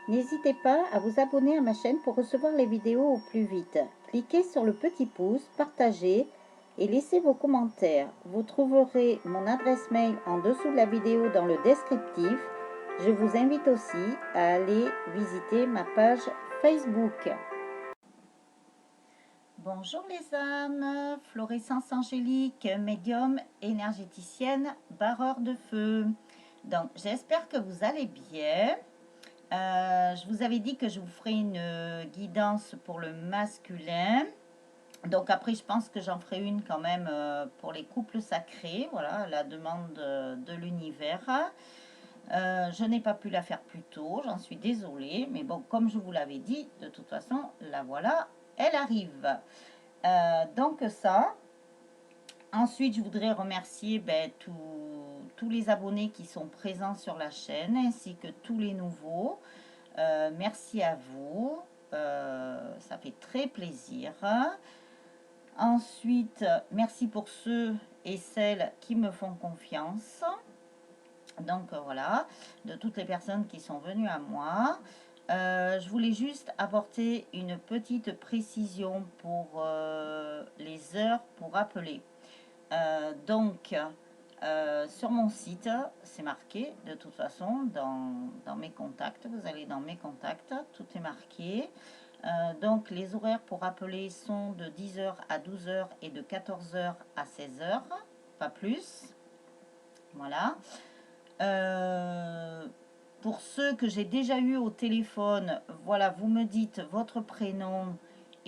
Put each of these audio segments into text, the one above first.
N'hésitez pas à vous abonner à ma chaîne pour recevoir les vidéos au plus vite. Cliquez sur le petit pouce, partagez et laissez vos commentaires. Vous trouverez mon adresse mail en dessous de la vidéo dans le descriptif. Je vous invite aussi à aller visiter ma page Facebook. Bonjour les âmes, Florescence Angélique, médium, énergéticienne, barreur de feu. Donc j'espère que vous allez bien. Je vous avais dit que je vous ferai une guidance pour le masculin. Donc après, je pense que j'en ferai une quand même pour les couples sacrés. Voilà, à la demande de l'univers. Je n'ai pas pu la faire plus tôt, j'en suis désolée. Mais bon, comme je vous l'avais dit, de toute façon, la voilà, elle arrive. Donc ça. Ensuite, je voudrais remercier tous les abonnés qui sont présents sur la chaîne, ainsi que tous les nouveaux. Merci à vous, ça fait très plaisir. Ensuite, merci pour ceux et celles qui me font confiance. Donc voilà, de toutes les personnes qui sont venues à moi. Je voulais juste apporter une petite précision pour les heures pour appeler. Donc, sur mon site, c'est marqué de toute façon dans mes contacts. Vous allez dans mes contacts, tout est marqué. Donc, les horaires pour appeler sont de 10h à 12h et de 14h à 16h, pas plus. Voilà. Pour ceux que j'ai déjà eu au téléphone, voilà, vous me dites votre prénom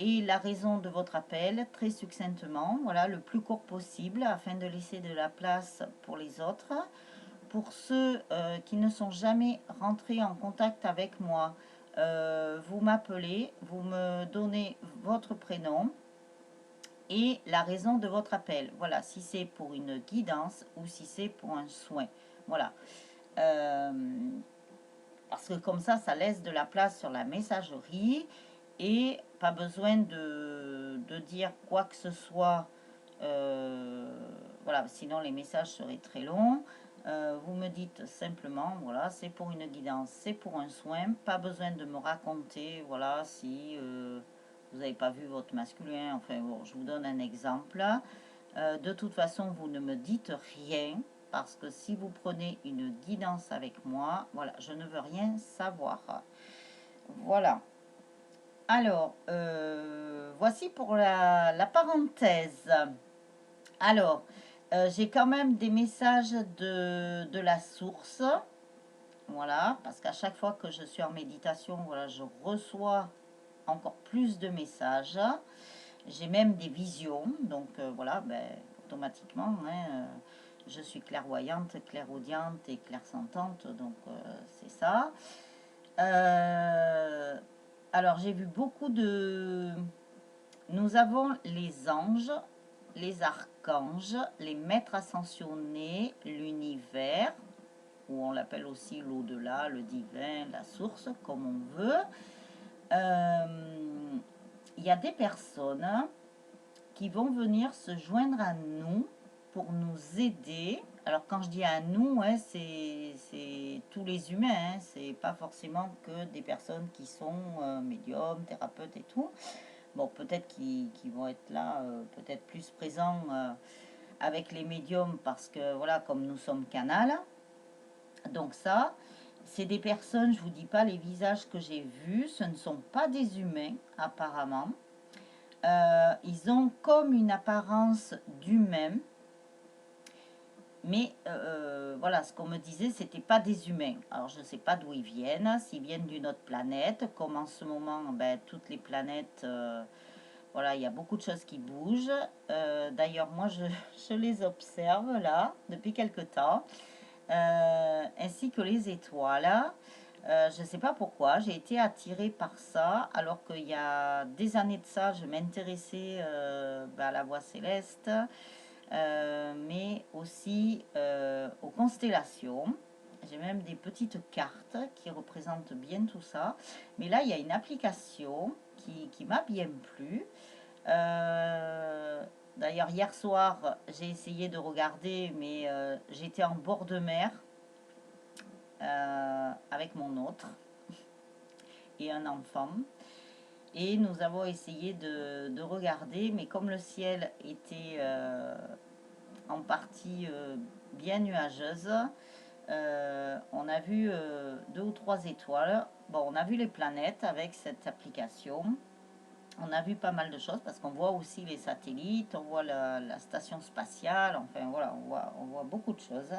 et la raison de votre appel très succinctement, voilà, le plus court possible afin de laisser de la place pour les autres. Pour ceux qui ne sont jamais rentrés en contact avec moi, vous m'appelez, vous me donnez votre prénom et la raison de votre appel. Voilà, si c'est pour une guidance ou si c'est pour un soin. Voilà. Parce que comme ça laisse de la place sur la messagerie et pas besoin de dire quoi que ce soit. Voilà, sinon les messages seraient très longs. Vous me dites simplement, voilà, c'est pour une guidance, c'est pour un soin. Pas besoin de me raconter, voilà, si vous n'avez pas vu votre masculin. Enfin, bon, je vous donne un exemple. De toute façon, vous ne me dites rien parce que si vous prenez une guidance avec moi, voilà, je ne veux rien savoir. Voilà. Alors, voici pour la parenthèse. Alors, j'ai quand même des messages de la source. Voilà, parce qu'à chaque fois que je suis en méditation, voilà, je reçois encore plus de messages. J'ai même des visions, donc voilà, ben, automatiquement, hein, je suis clairvoyante, clairaudiente et clairsentante, donc c'est ça. Alors j'ai vu beaucoup de... Nous avons les anges, les archanges, les maîtres ascensionnés, l'univers, ou on l'appelle aussi l'au-delà, le divin, la source, comme on veut. Il y a des personnes qui vont venir se joindre à nous pour nous aider. Alors quand je dis à nous, hein, c'est tous les humains, hein, c'est pas forcément que des personnes qui sont médiums, thérapeutes et tout. Bon, peut-être qui vont être là, peut-être plus présents avec les médiums parce que voilà, comme nous sommes canal. Donc ça, c'est des personnes, je vous dis pas les visages que j'ai vus, ce ne sont pas des humains apparemment. Ils ont comme une apparence d'humains, mais voilà, ce qu'on me disait, c'était pas des humains. Alors je ne sais pas d'où ils viennent, s'ils viennent d'une autre planète, comme en ce moment, ben, toutes les planètes, voilà, il y a beaucoup de choses qui bougent. D'ailleurs, moi, je les observe là, depuis quelque temps, ainsi que les étoiles. Je ne sais pas pourquoi, j'ai été attirée par ça, alors qu'il y a des années de ça, je m'intéressais à la voie céleste, mais aussi aux constellations. J'ai même des petites cartes qui représentent bien tout ça. Mais là, il y a une application qui m'a bien plu. D'ailleurs, hier soir, j'ai essayé de regarder, mais j'étais en bord de mer avec mon autre. et un enfant. Et nous avons essayé de regarder, mais comme le ciel était en partie bien nuageuse, on a vu 2 ou 3 étoiles. Bon, on a vu les planètes avec cette application. On a vu pas mal de choses parce qu'on voit aussi les satellites, on voit la station spatiale, enfin voilà, on voit beaucoup de choses.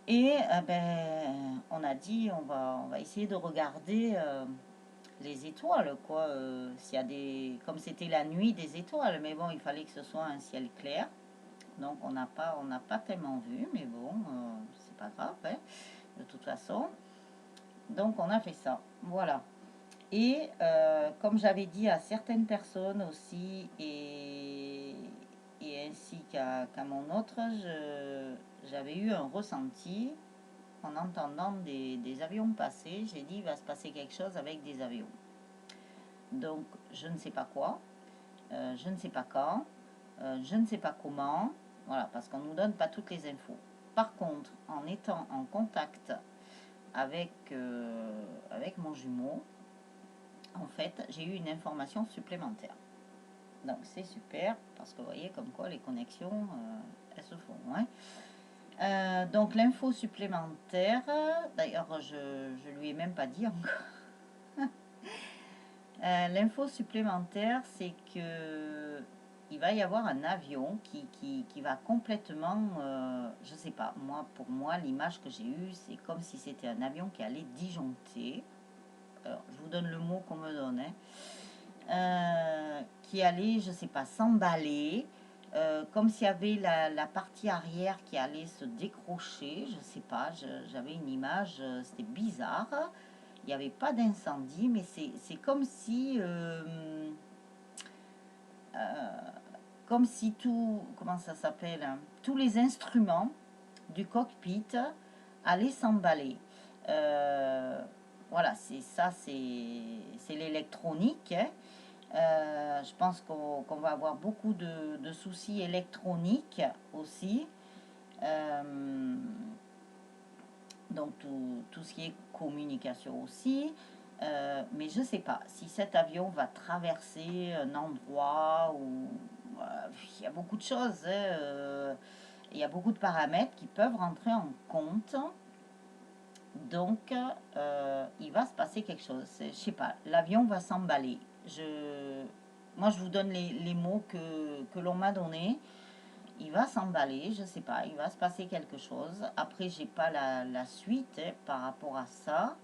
Et ben, on a dit on va essayer de regarder les étoiles, quoi. S'il y a comme c'était la nuit, des étoiles, mais bon, il fallait que ce soit un ciel clair. Donc on n'a pas tellement vu, mais bon, c'est pas grave, hein, de toute façon. Donc on a fait ça, voilà. Et comme j'avais dit à certaines personnes aussi, et ainsi qu'à mon autre, j'avais eu un ressenti en entendant des avions passer. J'ai dit, il va se passer quelque chose avec des avions. Donc, je ne sais pas quoi, je ne sais pas quand, je ne sais pas comment, voilà, parce qu'on ne nous donne pas toutes les infos. Par contre, en étant en contact avec mon jumeau, en fait, j'ai eu une information supplémentaire. Donc, c'est super, parce que vous voyez comme quoi les connexions, elles se font, hein. Donc, l'info supplémentaire, d'ailleurs, je lui ai même pas dit encore. L'info supplémentaire, c'est que il va y avoir un avion qui va complètement, je sais pas, pour moi, l'image que j'ai eue, c'est comme si c'était un avion qui allait disjoncter. Alors, je vous donne le mot qu'on me donne, hein. Qui allait, je sais pas, s'emballer, comme s'il y avait la partie arrière qui allait se décrocher, je sais pas, j'avais une image, c'était bizarre. Il n'y avait pas d'incendie, mais c'est comme si tout, comment ça s'appelle, hein, tous les instruments du cockpit allaient s'emballer. Voilà, c'est ça, c'est l'électronique, hein. Je pense qu'on va avoir beaucoup de soucis électroniques aussi. Donc tout ce qui est communication aussi. Mais je ne sais pas si cet avion va traverser un endroit où il y a beaucoup de choses, hein, il y a beaucoup de paramètres qui peuvent rentrer en compte. Donc, il va se passer quelque chose. Je ne sais pas, l'avion va s'emballer. Moi, je vous donne les mots que l'on m'a donnés. Il va s'emballer, je sais pas, il va se passer quelque chose. Après, j'ai pas la suite, hein, par rapport à ça.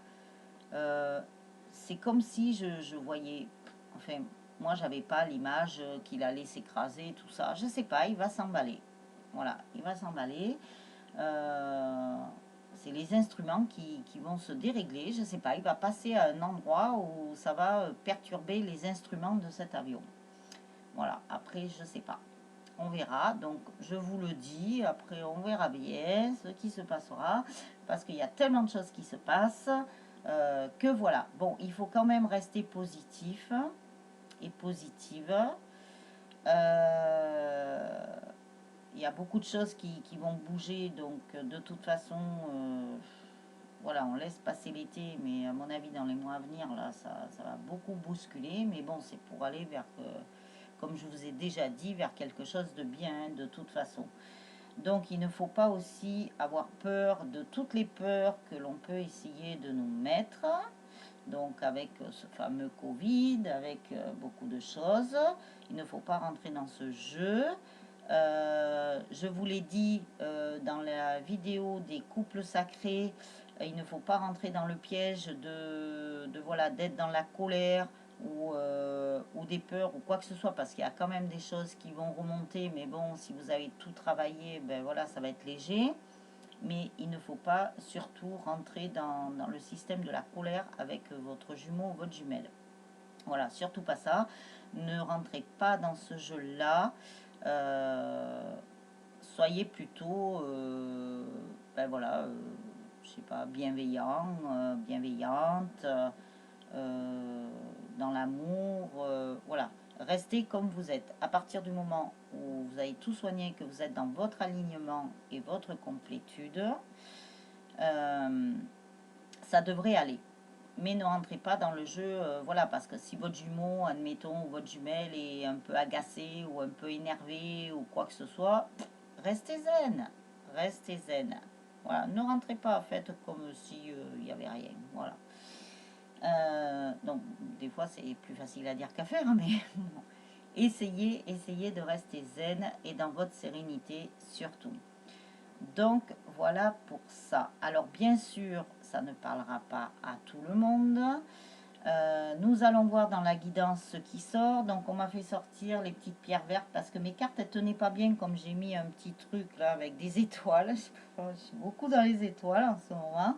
C'est comme si je voyais, enfin, moi j'avais pas l'image qu'il allait s'écraser, tout ça. Je sais pas, il va s'emballer. Voilà, il va s'emballer. C'est les instruments qui vont se dérégler. Je sais pas, il va passer à un endroit où ça va perturber les instruments de cet avion. Voilà, après, je sais pas. On verra, donc je vous le dis, après on verra bien ce qui se passera, parce qu'il y a tellement de choses qui se passent, que voilà. Bon, il faut quand même rester positif et positive. Il y a beaucoup de choses qui vont bouger, donc de toute façon, voilà, on laisse passer l'été, mais à mon avis, dans les mois à venir, là, ça va beaucoup bousculer, mais bon, c'est pour aller vers... comme je vous ai déjà dit, vers quelque chose de bien, de toute façon. Donc, il ne faut pas aussi avoir peur de toutes les peurs que l'on peut essayer de nous mettre. Donc, avec ce fameux Covid, avec beaucoup de choses. Il ne faut pas rentrer dans ce jeu. Je vous l'ai dit dans la vidéo des couples sacrés, il ne faut pas rentrer dans le piège voilà, d'être dans la colère ou des peurs ou quoi que ce soit, parce qu'il y a quand même des choses qui vont remonter, mais bon, si vous avez tout travaillé, ben voilà, ça va être léger. Mais il ne faut pas surtout rentrer dans le système de la colère avec votre jumeau ou votre jumelle. Voilà, surtout pas ça. Ne rentrez pas dans ce jeu-là. Soyez plutôt, ben voilà, je sais pas, bienveillant, bienveillante, dans l'amour, voilà. Restez comme vous êtes. À partir du moment où vous avez tout soigné, que vous êtes dans votre alignement et votre complétude, ça devrait aller. mais ne rentrez pas dans le jeu, voilà, parce que si votre jumeau, admettons, ou votre jumelle est un peu agacée ou un peu énervée ou quoi que ce soit, restez zen, restez zen. Voilà, ne rentrez pas, faites comme si il n'y avait rien, voilà. Donc, des fois, c'est plus facile à dire qu'à faire, hein, mais bon. Essayez de rester zen et dans votre sérénité surtout. Donc, voilà pour ça. Alors, bien sûr, ça ne parlera pas à tout le monde. Nous allons voir dans la guidance ce qui sort. Donc, on m'a fait sortir les petites pierres vertes parce que mes cartes, elles tenaient pas bien comme j'ai mis un petit truc là avec des étoiles. Je suis beaucoup dans les étoiles en ce moment.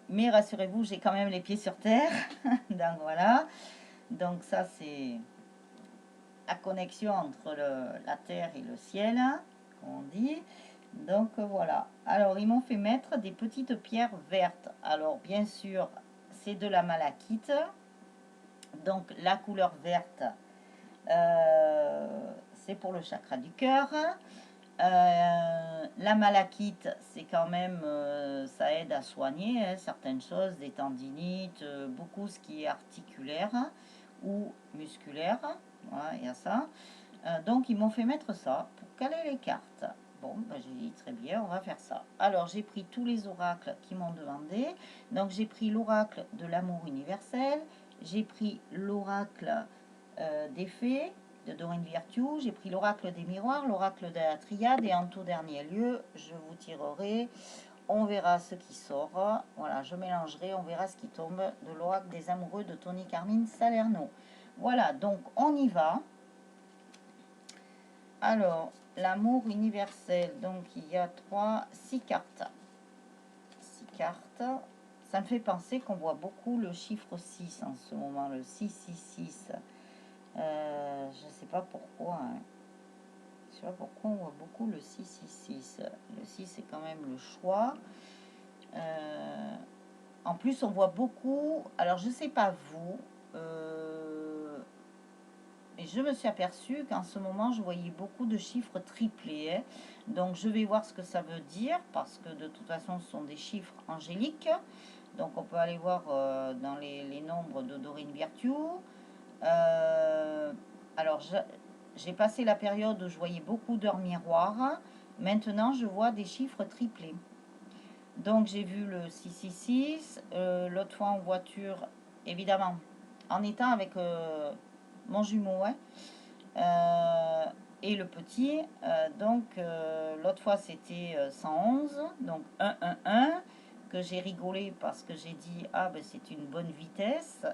Mais rassurez-vous, j'ai quand même les pieds sur terre. Donc, voilà. Donc, ça, c'est la connexion entre la terre et le ciel, comme on dit. Donc voilà. Alors ils m'ont fait mettre des petites pierres vertes. Alors bien sûr, c'est de la malachite. Donc la couleur verte, c'est pour le chakra du cœur. La malachite, c'est quand même, ça aide à soigner certaines choses, des tendinites, beaucoup ce qui est articulaire ou musculaire. Voilà, il y a ça. Donc, ils m'ont fait mettre ça pour caler les cartes. Bon, ben, j'ai dit très bien, on va faire ça. Alors, j'ai pris tous les oracles qui m'ont demandé. Donc, j'ai pris l'oracle de l'amour universel. J'ai pris l'oracle des fées de Dorine Virtue. J'ai pris l'oracle des miroirs, l'oracle de la triade. Et en tout dernier lieu, je vous tirerai. On verra ce qui sort. Voilà, je mélangerai. On verra ce qui tombe de l'oracle des amoureux de Tony Carmine Salerno. Voilà, donc on y va. Alors, l'amour universel, donc il y a 6 cartes. 6 cartes. Ça me fait penser qu'on voit beaucoup le chiffre 6 en ce moment, le 666. Je ne sais pas pourquoi. Hein. Je ne sais pas pourquoi on voit beaucoup le 666. Le 6, c'est quand même le choix. En plus, on voit beaucoup... Alors, je ne sais pas vous... Et je me suis aperçue qu'en ce moment, je voyais beaucoup de chiffres triplés. Hein. Donc, je vais voir ce que ça veut dire, parce que de toute façon, ce sont des chiffres angéliques. Donc, on peut aller voir dans les nombres de Dorine Virtue. Alors, j'ai passé la période où je voyais beaucoup d'heures miroirs. Maintenant, je vois des chiffres triplés. Donc, j'ai vu le 666. L'autre fois en voiture, évidemment, en étant avec... mon jumeau, ouais. Et le petit, donc l'autre fois c'était 111, donc 111, que j'ai rigolé parce que j'ai dit ah ben c'est une bonne vitesse.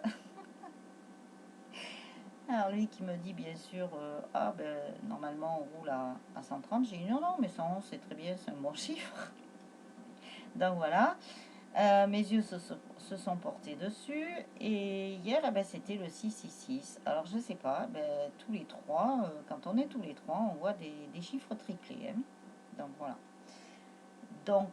Alors lui qui me dit bien sûr ah ben normalement on roule à 130, j'ai dit non non mais 111 c'est très bien, c'est un bon chiffre. Donc voilà. Mes yeux se sont portés dessus. Et hier, eh ben, c'était le 666. Alors, je sais pas, ben, tous les trois, quand on est tous les trois, on voit des chiffres triplés. Hein. Donc, voilà. Donc,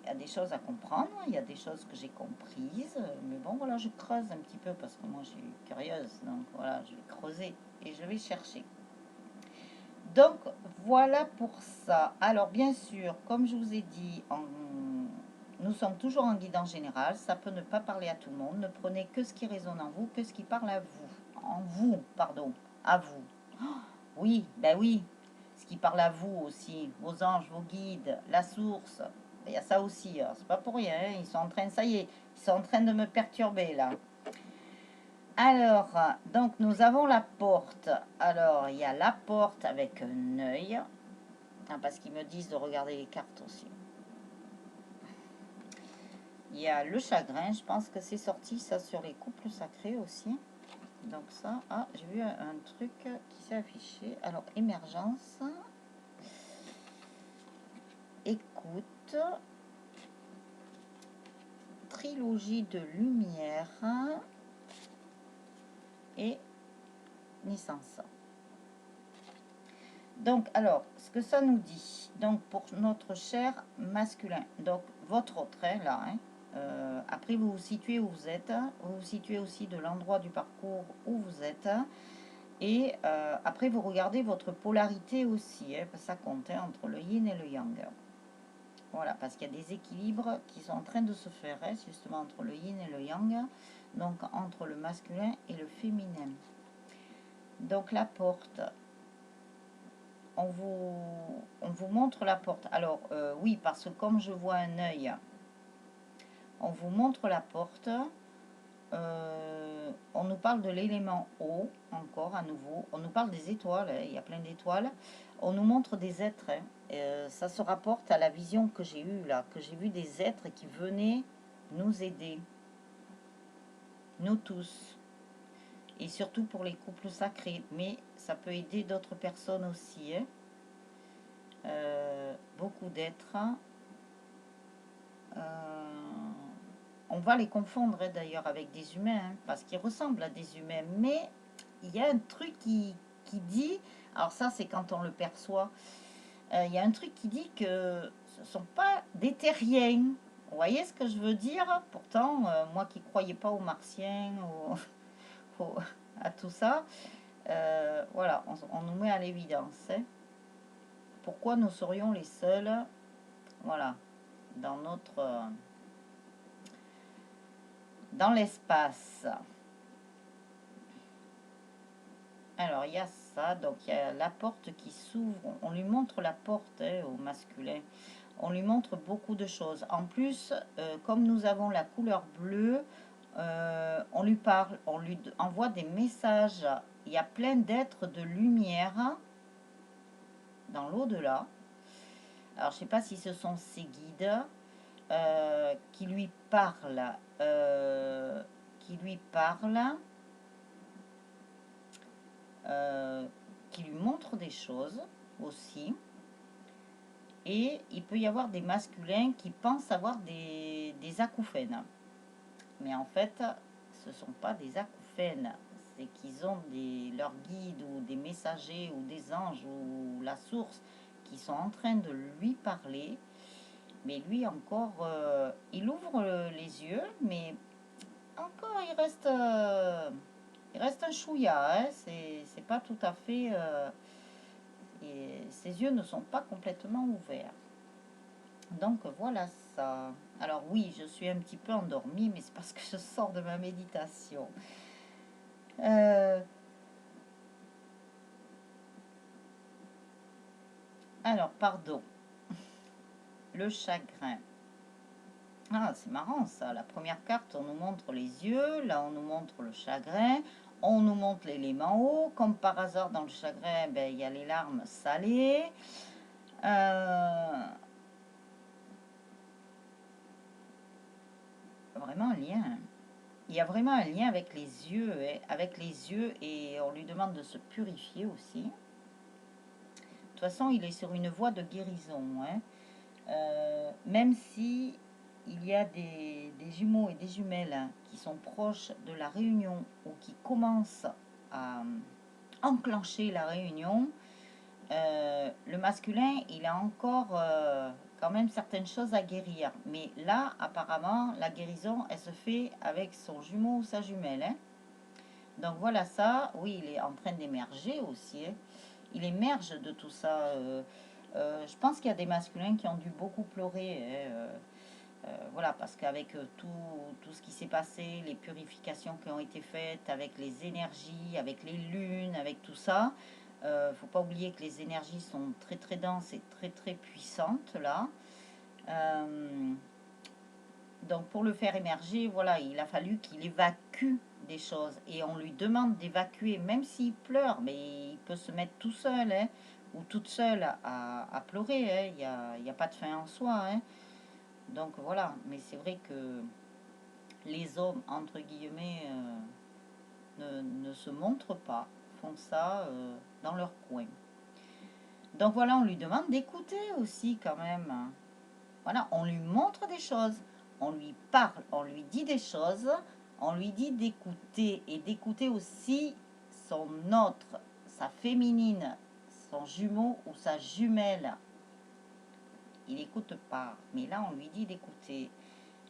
il y a des choses à comprendre, il y a des choses que j'ai comprises. Mais bon, voilà, je creuse un petit peu parce que moi, je suis curieuse. Donc, voilà, je vais creuser et je vais chercher. Donc, voilà pour ça. Alors, bien sûr, comme je vous ai dit, nous sommes toujours en guidance générale. Ça peut ne pas parler à tout le monde. Ne prenez que ce qui résonne en vous, que ce qui parle à vous. En vous, pardon. À vous. Oh, oui, ben oui. Ce qui parle à vous aussi. Vos anges, vos guides, la source. Il y a ça aussi. C'est pas pour rien. Hein. Ils sont en train, ça y est, ils sont en train de me perturber là. Alors, donc nous avons la porte. Alors, il y a la porte avec un œil. Ah, parce qu'ils me disent de regarder les cartes aussi. Il y a le chagrin. Je pense que c'est sorti ça sur les couples sacrés aussi. Donc ça, ah, j'ai vu un truc qui s'est affiché. Alors, émergence. Écoute. Trilogie de lumière. Et naissance. Donc, alors, ce que ça nous dit, donc pour notre cher masculin, donc votre autre, hein, là, hein, après vous vous situez où vous êtes, vous vous situez aussi de l'endroit du parcours où vous êtes, et après vous regardez votre polarité aussi, hein, ça compte hein, entre le yin et le yang. Voilà, parce qu'il y a des équilibres qui sont en train de se faire, hein, justement, entre le yin et le yang, donc entre le masculin et le féminin. Donc la porte, on vous montre la porte. Alors, oui, parce que comme je vois un œil, on vous montre la porte. On nous parle de l'élément eau, encore à nouveau. On nous parle des étoiles, hein, il y a plein d'étoiles. On nous montre des êtres. Hein. Ça se rapporte à la vision que j'ai eue là, que j'ai vu des êtres qui venaient nous aider, nous tous. Et surtout pour les couples sacrés. Mais ça peut aider d'autres personnes aussi. Hein. Beaucoup d'êtres. On va les confondre hein, d'ailleurs avec des humains, hein, parce qu'ils ressemblent à des humains. Mais il y a un truc qui dit, alors ça c'est quand on le perçoit, il y a un truc qui dit que ce ne sont pas des terriens. Vous voyez ce que je veux dire? Pourtant, moi qui ne croyais pas aux martiens, à tout ça, voilà, on nous met à l'évidence. Hein. Pourquoi nous serions les seuls, voilà, dans notre... dans l'espace. Alors, il y a ça, donc il y a la porte qui s'ouvre. On lui montre la porte hein, au masculin. On lui montre beaucoup de choses. En plus, comme nous avons la couleur bleue, on lui parle, on lui envoie des messages. Il y a plein d'êtres de lumière dans l'au-delà. Alors, je ne sais pas si ce sont ses guides qui lui parlent. Qui lui montrent des choses aussi. Et il peut y avoir des masculins qui pensent avoir des acouphènes. Mais en fait, ce ne sont pas des acouphènes. C'est qu'ils ont leurs guides ou des messagers ou des anges ou la source qui sont en train de lui parler. Mais lui encore, il ouvre les yeux, mais encore il reste un chouïa. Hein, c'est pas tout à fait... et ses yeux ne sont pas complètement ouverts. Donc voilà ça. Alors oui, je suis un petit peu endormie, mais c'est parce que je sors de ma méditation. Alors, pardon. Le chagrin. Ah, c'est marrant ça. La première carte, on nous montre les yeux. Là, on nous montre le chagrin. On nous montre l'élément eau. Comme par hasard, dans le chagrin, ben, il y a les larmes salées. Vraiment un lien. Il y a vraiment un lien avec les yeux, et on lui demande de se purifier aussi. De toute façon, il est sur une voie de guérison. Hein. Même si il y a des jumeaux et des jumelles hein, qui sont proches de la réunion ou qui commencent à enclencher la réunion, le masculin, il a encore quand même certaines choses à guérir. Mais là, apparemment, la guérison, elle se fait avec son jumeau ou sa jumelle. Hein. Donc voilà ça. Oui, il est en train d'émerger aussi. Hein. Il émerge de tout ça. Je pense qu'il y a des masculins qui ont dû beaucoup pleurer. Hein, voilà, parce qu'avec tout ce qui s'est passé, les purifications qui ont été faites, avec les énergies, avec les lunes, avec tout ça, faut pas oublier que les énergies sont très très denses et très très puissantes là. Donc pour le faire émerger, voilà, il a fallu qu'il évacue des choses. Et on lui demande d'évacuer, même s'il pleure, mais il peut se mettre tout seul, hein, ou toute seule à pleurer. Hein. Il n'y a pas de fin en soi. Hein. Donc voilà, mais c'est vrai que les hommes, entre guillemets, ne se montrent pas, font ça dans leur coin. Donc voilà, on lui demande d'écouter aussi quand même. Voilà, on lui montre des choses, on lui parle, on lui dit des choses, on lui dit d'écouter et d'écouter aussi son autre, sa féminine, son jumeau ou sa jumelle. Il n'écoute pas, mais là on lui dit d'écouter.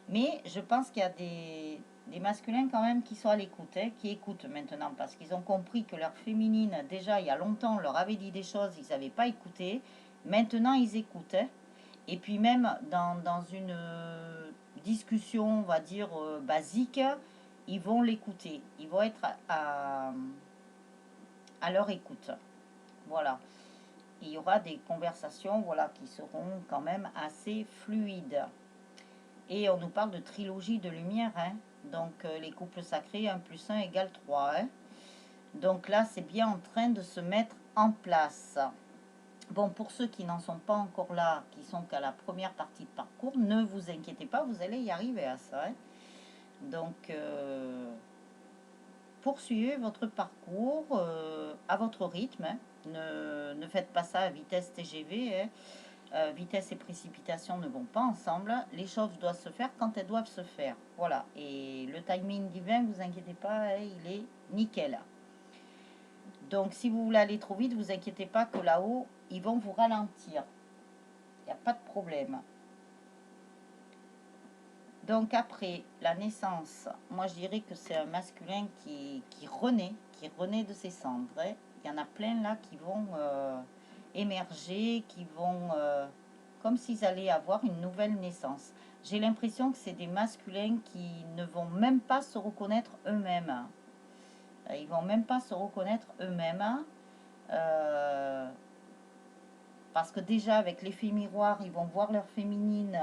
Mais je pense qu'il y a des masculins quand même qui sont à l'écoute, hein, qui écoutent maintenant, parce qu'ils ont compris que leur féminine, déjà il y a longtemps, leur avait dit des choses, ils n'avaient pas écouté. Maintenant ils écoutent. Hein, Et puis même dans une discussion, on va dire, basique, ils vont l'écouter. Ils vont être à leur écoute. Voilà. Il y aura des conversations, voilà, qui seront quand même assez fluides. Et on nous parle de trilogie de lumière, hein. Donc les couples sacrés, 1 plus 1 égale 3. Hein. Donc là, c'est bien en train de se mettre en place. Bon, pour ceux qui n'en sont pas encore là, qui sont qu'à la première partie de parcours, ne vous inquiétez pas, vous allez y arriver à ça. Hein. Donc, poursuivez votre parcours à votre rythme. Hein. Ne faites pas ça à vitesse TGV. Hein. Vitesse et précipitation ne vont pas ensemble. Les choses doivent se faire quand elles doivent se faire. Voilà. Et le timing divin, vous inquiétez pas, hein, il est nickel. Donc, si vous voulez aller trop vite, vous inquiétez pas que là-haut, ils vont vous ralentir. Il n'y a pas de problème. Donc, après la naissance, moi, je dirais que c'est un masculin qui renaît de ses cendres. Hein. Il y en a plein là qui vont émerger, qui vont... comme s'ils allaient avoir une nouvelle naissance. J'ai l'impression que c'est des masculins qui ne vont même pas se reconnaître eux-mêmes. Ils vont même pas se reconnaître eux-mêmes. Parce que déjà, avec l'effet miroir, ils vont voir leur féminine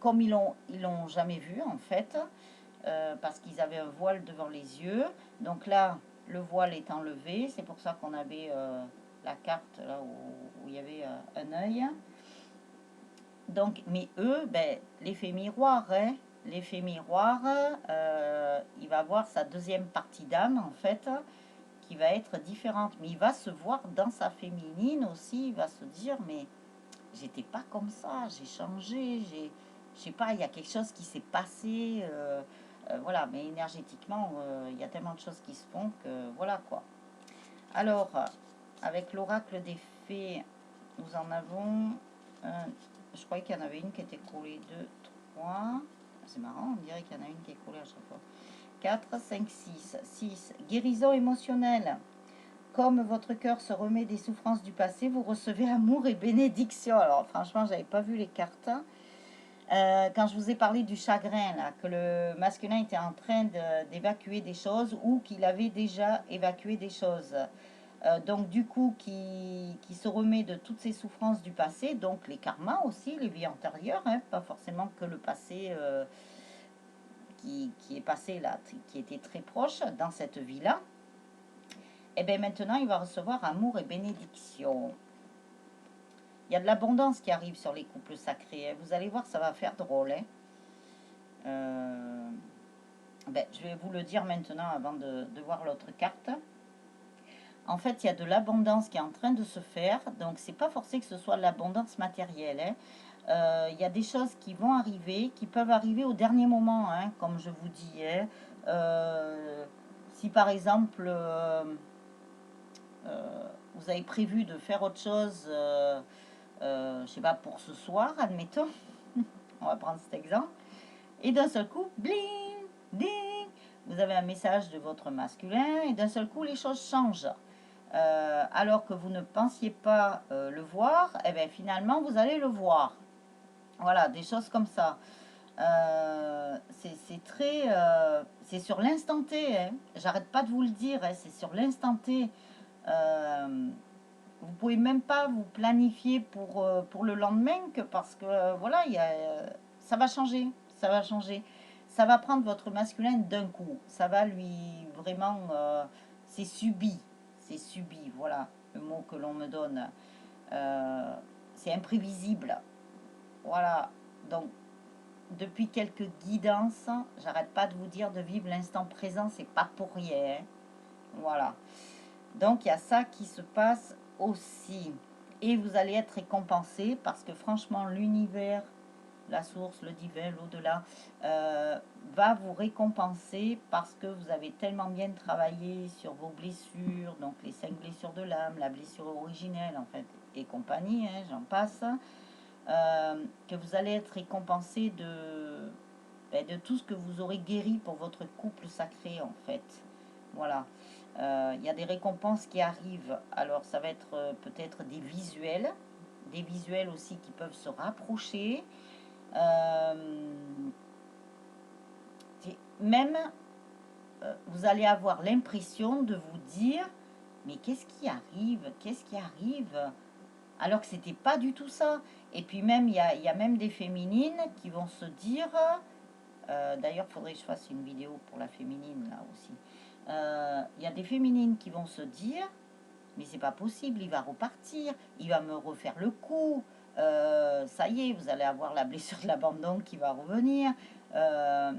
comme ils l'ont jamais vu, en fait. Parce qu'ils avaient un voile devant les yeux. Donc là, le voile est enlevé. C'est pour ça qu'on avait la carte là où il y avait un œil. Donc, mais eux, ben, l'effet miroir, hein, l'effet miroir, il va avoir sa deuxième partie d'âme, en fait, qui va être différente. Mais il va se voir dans sa féminine aussi, il va se dire, mais j'étais pas comme ça, j'ai changé, je sais pas, il y a quelque chose qui s'est passé, voilà, mais énergétiquement, il y a tellement de choses qui se font que, voilà, quoi. Alors, avec l'oracle des fées, nous en avons je croyais qu'il y en avait une qui était collée, 2, 3. C'est marrant, on dirait qu'il y en a une qui est collée à chaque fois. 4, 5, 6. 6. Guérison émotionnelle. Comme votre cœur se remet des souffrances du passé, vous recevez amour et bénédiction. Alors, franchement, j'avais pas vu les cartes. Quand je vous ai parlé du chagrin, là, que le masculin était en train d'évacuer des choses ou qu'il avait déjà évacué des choses. Donc du coup qui se remet de toutes ces souffrances du passé, donc les karmas aussi, les vies antérieures, hein, pas forcément que le passé qui est passé là, qui était très proche dans cette vie-là. Et bien maintenant il va recevoir amour et bénédiction. Il y a de l'abondance qui arrive sur les couples sacrés, hein. Vous allez voir, ça va faire drôle. Hein. Ben, je vais vous le dire maintenant avant de voir l'autre carte. En fait, il y a de l'abondance qui est en train de se faire. Donc, c'est pas forcé que ce soit de l'abondance matérielle. Hein. Il y a des choses qui vont arriver, qui peuvent arriver au dernier moment, hein, comme je vous dis. Hein. Si par exemple, vous avez prévu de faire autre chose, je sais pas, pour ce soir, admettons, on va prendre cet exemple, et d'un seul coup, bling, ding, vous avez un message de votre masculin, et d'un seul coup, les choses changent. Alors que vous ne pensiez pas le voir, et bien finalement vous allez le voir. Voilà, des choses comme ça. C'est très, c'est sur l'instant T. Hein. J'arrête pas de vous le dire. Hein, c'est sur l'instant T. Vous pouvez même pas vous planifier pour le lendemain que parce que voilà, ça va changer, ça va changer. Ça va prendre votre masculin d'un coup. Ça va lui vraiment, c'est subi. C'est subi, voilà le mot que l'on me donne. C'est imprévisible. Voilà. Donc, depuis quelques guidances, j'arrête pas de vous dire de vivre l'instant présent, c'est pas pour rien. Hein. Voilà. Donc, il y a ça qui se passe aussi. Et vous allez être récompensé parce que franchement, l'univers, la source, le divin, l'au-delà, va vous récompenser parce que vous avez tellement bien travaillé sur vos blessures, donc les 5 blessures de l'âme, la blessure originelle en fait, et compagnie, hein, j'en passe, que vous allez être récompensé de tout ce que vous aurez guéri pour votre couple sacré en fait. Voilà. Il y a des récompenses qui arrivent. Alors ça va être peut-être des visuels, des visuels aussi qui peuvent se rapprocher. Euh, même, vous allez avoir l'impression de vous dire, mais qu'est-ce qui arrive? Qu'est-ce qui arrive? Alors que c'était pas du tout ça. Et puis même, il y a même des féminines qui vont se dire, d'ailleurs, il faudrait que je fasse une vidéo pour la féminine, là aussi. Il y a des féminines qui vont se dire, mais c'est pas possible, il va repartir, il va me refaire le coup. Ça y est, vous allez avoir la blessure de l'abandon qui va revenir. La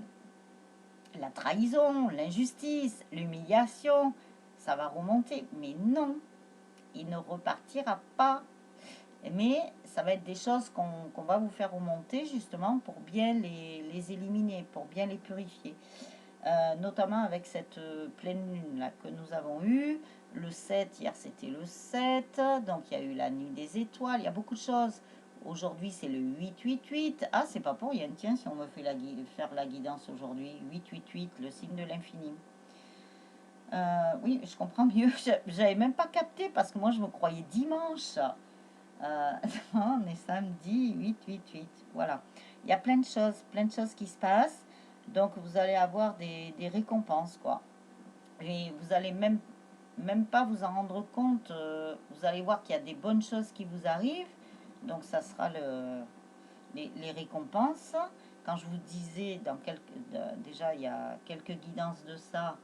trahison, l'injustice, l'humiliation, ça va remonter. Mais non, il ne repartira pas. Mais ça va être des choses qu'on va vous faire remonter justement pour bien les éliminer, pour bien les purifier. Notamment avec cette pleine lune là que nous avons eue. Le 7, hier c'était le 7, donc il y a eu la nuit des étoiles, il y a beaucoup de choses. Aujourd'hui c'est le 888. Ah, c'est pas pour rien, tiens, si on me fait faire la guidance aujourd'hui. 888, le signe de l'infini. Oui, je comprends mieux. J'avais même pas capté parce que moi je me croyais dimanche. On est samedi 888. Voilà. Il y a plein de choses qui se passent. Donc vous allez avoir des récompenses, quoi. Et vous allez même pas vous en rendre compte. Vous allez voir qu'il y a des bonnes choses qui vous arrivent. Donc ça sera les récompenses. Quand je vous disais, déjà il y a quelques guidances de ça,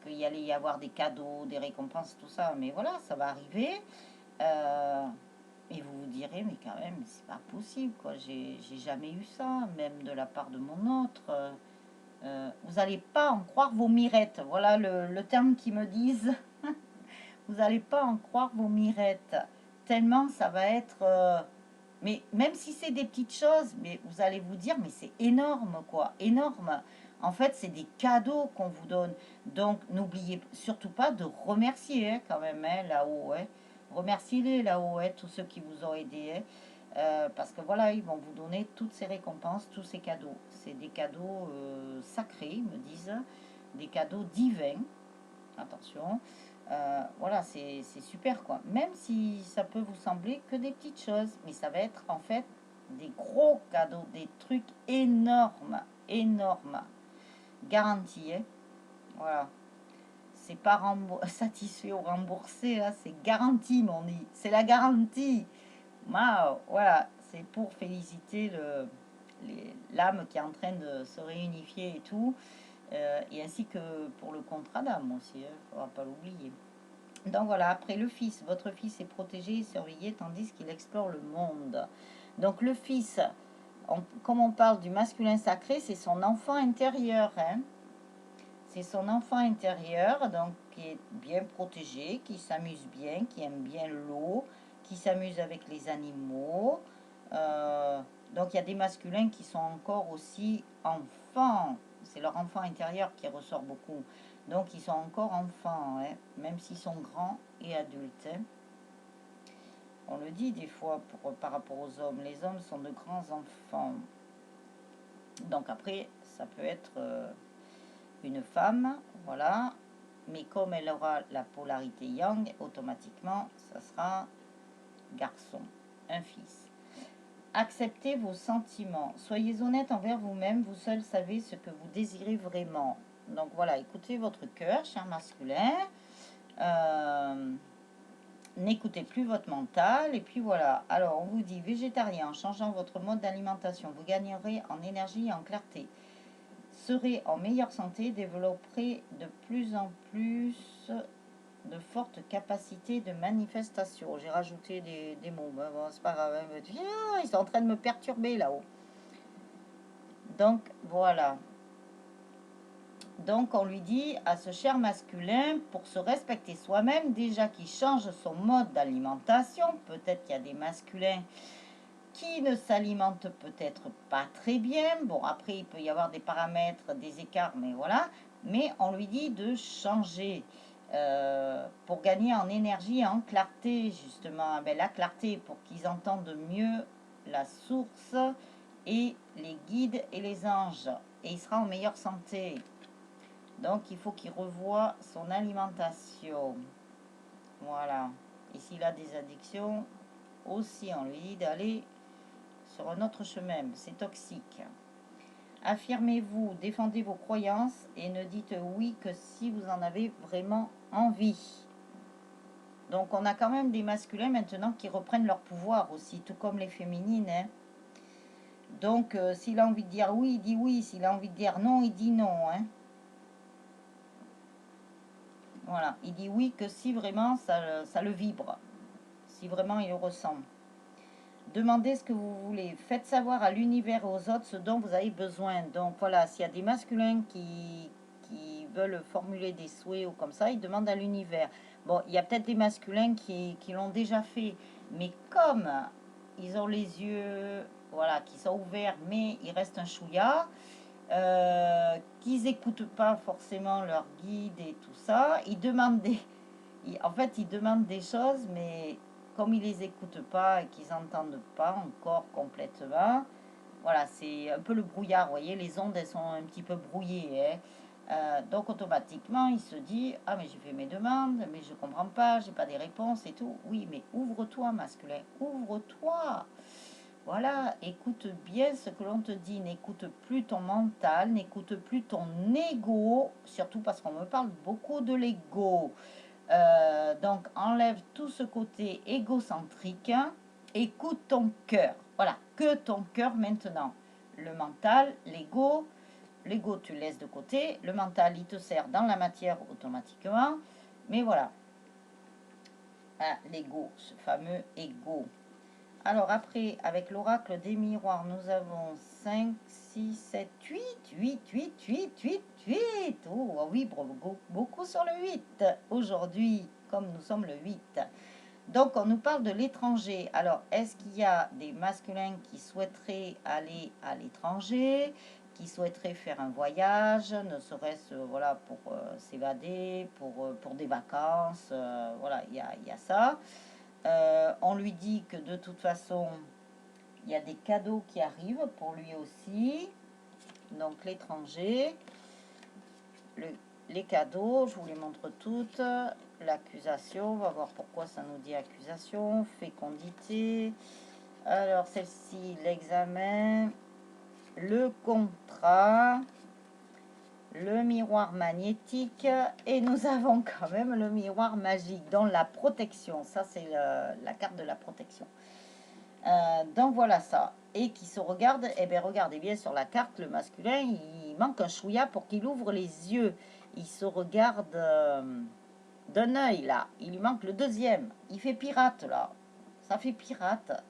qu'il y allait y avoir des cadeaux, des récompenses, tout ça. Mais voilà, ça va arriver. Et vous vous direz, mais quand même, c'est pas possible, quoi. J'ai jamais eu ça, même de la part de mon autre. Vous n'allez pas en croire vos mirettes. Voilà le terme qu'ils me disent. Vous n'allez pas en croire vos mirettes. Tellement ça va être... mais même si c'est des petites choses, mais vous allez vous dire, mais c'est énorme, quoi. Énorme. En fait, c'est des cadeaux qu'on vous donne. Donc, n'oubliez surtout pas de remercier, hein, quand même, hein, là-haut. Hein. Remerciez-les là-haut, hein, tous ceux qui vous ont aidé. Hein. Parce que voilà, ils vont vous donner toutes ces récompenses, tous ces cadeaux. C'est des cadeaux sacrés, ils me disent, des cadeaux divins. Attention. Voilà, c'est super, quoi. Même si ça peut vous sembler que des petites choses, mais ça va être en fait des gros cadeaux, des trucs énormes, énormes. Garantie, hein. Voilà. C'est pas satisfait ou remboursé, là, c'est garanti, mon dit. C'est la garantie. Waouh, voilà, c'est pour féliciter l'âme qui est en train de se réunifier et tout. Et ainsi que pour le contrat d'âme aussi, il ne faudra pas l'oublier. Donc voilà, après le fils, votre fils est protégé et surveillé tandis qu'il explore le monde. Donc le fils, comme on parle du masculin sacré, c'est son enfant intérieur. Hein. C'est son enfant intérieur, donc qui est bien protégé, qui s'amuse bien, qui aime bien l'eau, qui s'amuse avec les animaux. Donc il y a des masculins qui sont encore aussi enfants. C'est leur enfant intérieur qui ressort beaucoup. Donc ils sont encore enfants, hein, même s'ils sont grands et adultes. Hein. On le dit des fois par rapport aux hommes. Les hommes sont de grands enfants. Donc après, ça peut être une femme, voilà. Mais comme elle aura la polarité yang, automatiquement, ça sera garçon, un fils. Acceptez vos sentiments. Soyez honnête envers vous-même. Vous seul savez ce que vous désirez vraiment. Donc voilà, écoutez votre cœur, cher masculin. N'écoutez plus votre mental. Et puis voilà. Alors, on vous dit végétarien. En changeant votre mode d'alimentation, vous gagnerez en énergie et en clarté. Serez en meilleure santé, développerez de plus en plus de fortes capacités de manifestation. J'ai rajouté des mots. Bon, c'est pas grave. Ils sont en train de me perturber là-haut. Donc, voilà. Donc, on lui dit à ce cher masculin, pour se respecter soi-même, déjà qu'il change son mode d'alimentation. Peut-être qu'il y a des masculins qui ne s'alimentent peut-être pas très bien. Bon, après, il peut y avoir des paramètres, des écarts, mais voilà. Mais on lui dit de changer pour gagner en énergie et en clarté, justement. Ben, la clarté, pour qu'ils entendent mieux la source et les guides et les anges. Et il sera en meilleure santé. Donc, il faut qu'il revoie son alimentation. Voilà. Et s'il a des addictions, aussi on lui dit d'aller sur un autre chemin. C'est toxique. Affirmez-vous, défendez vos croyances et ne dites oui que si vous en avez vraiment envie. Donc on a quand même des masculins maintenant qui reprennent leur pouvoir aussi, tout comme les féminines. Hein. Donc s'il a envie de dire oui, il dit oui. S'il a envie de dire non, il dit non. Hein. Voilà, il dit oui que si vraiment ça le vibre, si vraiment il le ressent. Demandez ce que vous voulez. Faites savoir à l'univers et aux autres ce dont vous avez besoin. Donc voilà, s'il y a des masculins qui veulent formuler des souhaits ou comme ça, ils demandent à l'univers. Bon, il y a peut-être des masculins qui l'ont déjà fait. Mais comme ils ont les yeux voilà, qui sont ouverts, mais il reste un chouïa, qu'ils n'écoutent pas forcément leur guide et tout ça, ils demandent en fait, ils demandent des choses, mais comme ils les écoutent pas et qu'ils n'entendent pas encore complètement, voilà, c'est un peu le brouillard, vous voyez, les ondes, elles sont un petit peu brouillées, hein. Donc automatiquement, il se dit, ah mais j'ai fait mes demandes, mais je comprends pas, j'ai pas des réponses et tout. Oui, mais ouvre-toi, masculin, ouvre-toi. Voilà, écoute bien ce que l'on te dit, n'écoute plus ton mental, n'écoute plus ton ego, surtout parce qu'on me parle beaucoup de l'ego. Donc enlève tout ce côté égocentrique, écoute ton cœur. Voilà, que ton cœur maintenant. Le mental, l'ego tu le laisses de côté. Le mental, il te sert dans la matière automatiquement. Mais voilà, l'ego, ce fameux ego. Alors après, avec l'oracle des miroirs, nous avons 5, 6, 7, 8, 8, 8, 8, 8, 8. Oh, on vibre beaucoup sur le 8 aujourd'hui, comme nous sommes le 8. Donc, on nous parle de l'étranger. Alors, est-ce qu'il y a des masculins qui souhaiteraient aller à l'étranger, qui souhaiteraient faire un voyage, ne serait-ce voilà, pour s'évader, pour des vacances, voilà, il y a ça. On lui dit que de toute façon, il y a des cadeaux qui arrivent pour lui aussi. Donc l'étranger, les cadeaux, je vous les montre toutes. L'accusation, on va voir pourquoi ça nous dit accusation. Fécondité. Alors celle-ci, l'examen. Le contrat. Le miroir magnétique. Et nous avons quand même le miroir magique dans la protection. Ça, c'est la carte de la protection. Donc voilà ça. Et qui se regarde, eh bien regardez bien sur la carte, le masculin, il manque un chouïa pour qu'il ouvre les yeux. Il se regarde d'un œil là. Il lui manque le deuxième. Il fait pirate là. Ça fait pirate.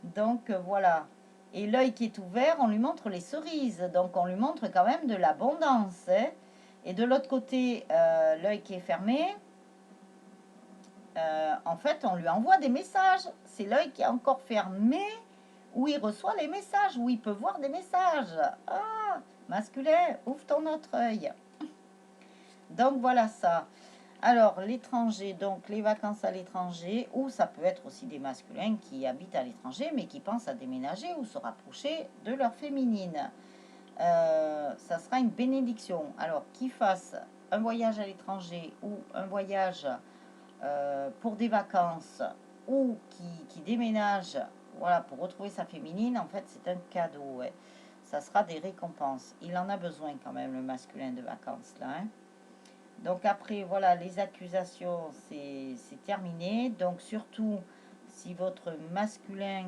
Donc voilà. Et l'œil qui est ouvert, on lui montre les cerises. Donc on lui montre quand même de l'abondance. Hein. Et de l'autre côté, l'œil qui est fermé, en fait, on lui envoie des messages. C'est l'œil qui est encore fermé où il reçoit les messages, où il peut voir des messages. Ah, masculin, ouvre ton autre œil. Donc voilà ça. Alors, l'étranger, donc les vacances à l'étranger, ou ça peut être aussi des masculins qui habitent à l'étranger, mais qui pensent à déménager ou se rapprocher de leur féminine. Ça sera une bénédiction. Alors, qu'ils fassent un voyage à l'étranger ou un voyage pour des vacances ou qui déménage voilà, pour retrouver sa féminine, en fait, c'est un cadeau. Ouais. Ça sera des récompenses. Il en a besoin quand même, le masculin de vacances, là. Hein. Donc après, voilà, les accusations, c'est terminé. Donc surtout, si votre masculin,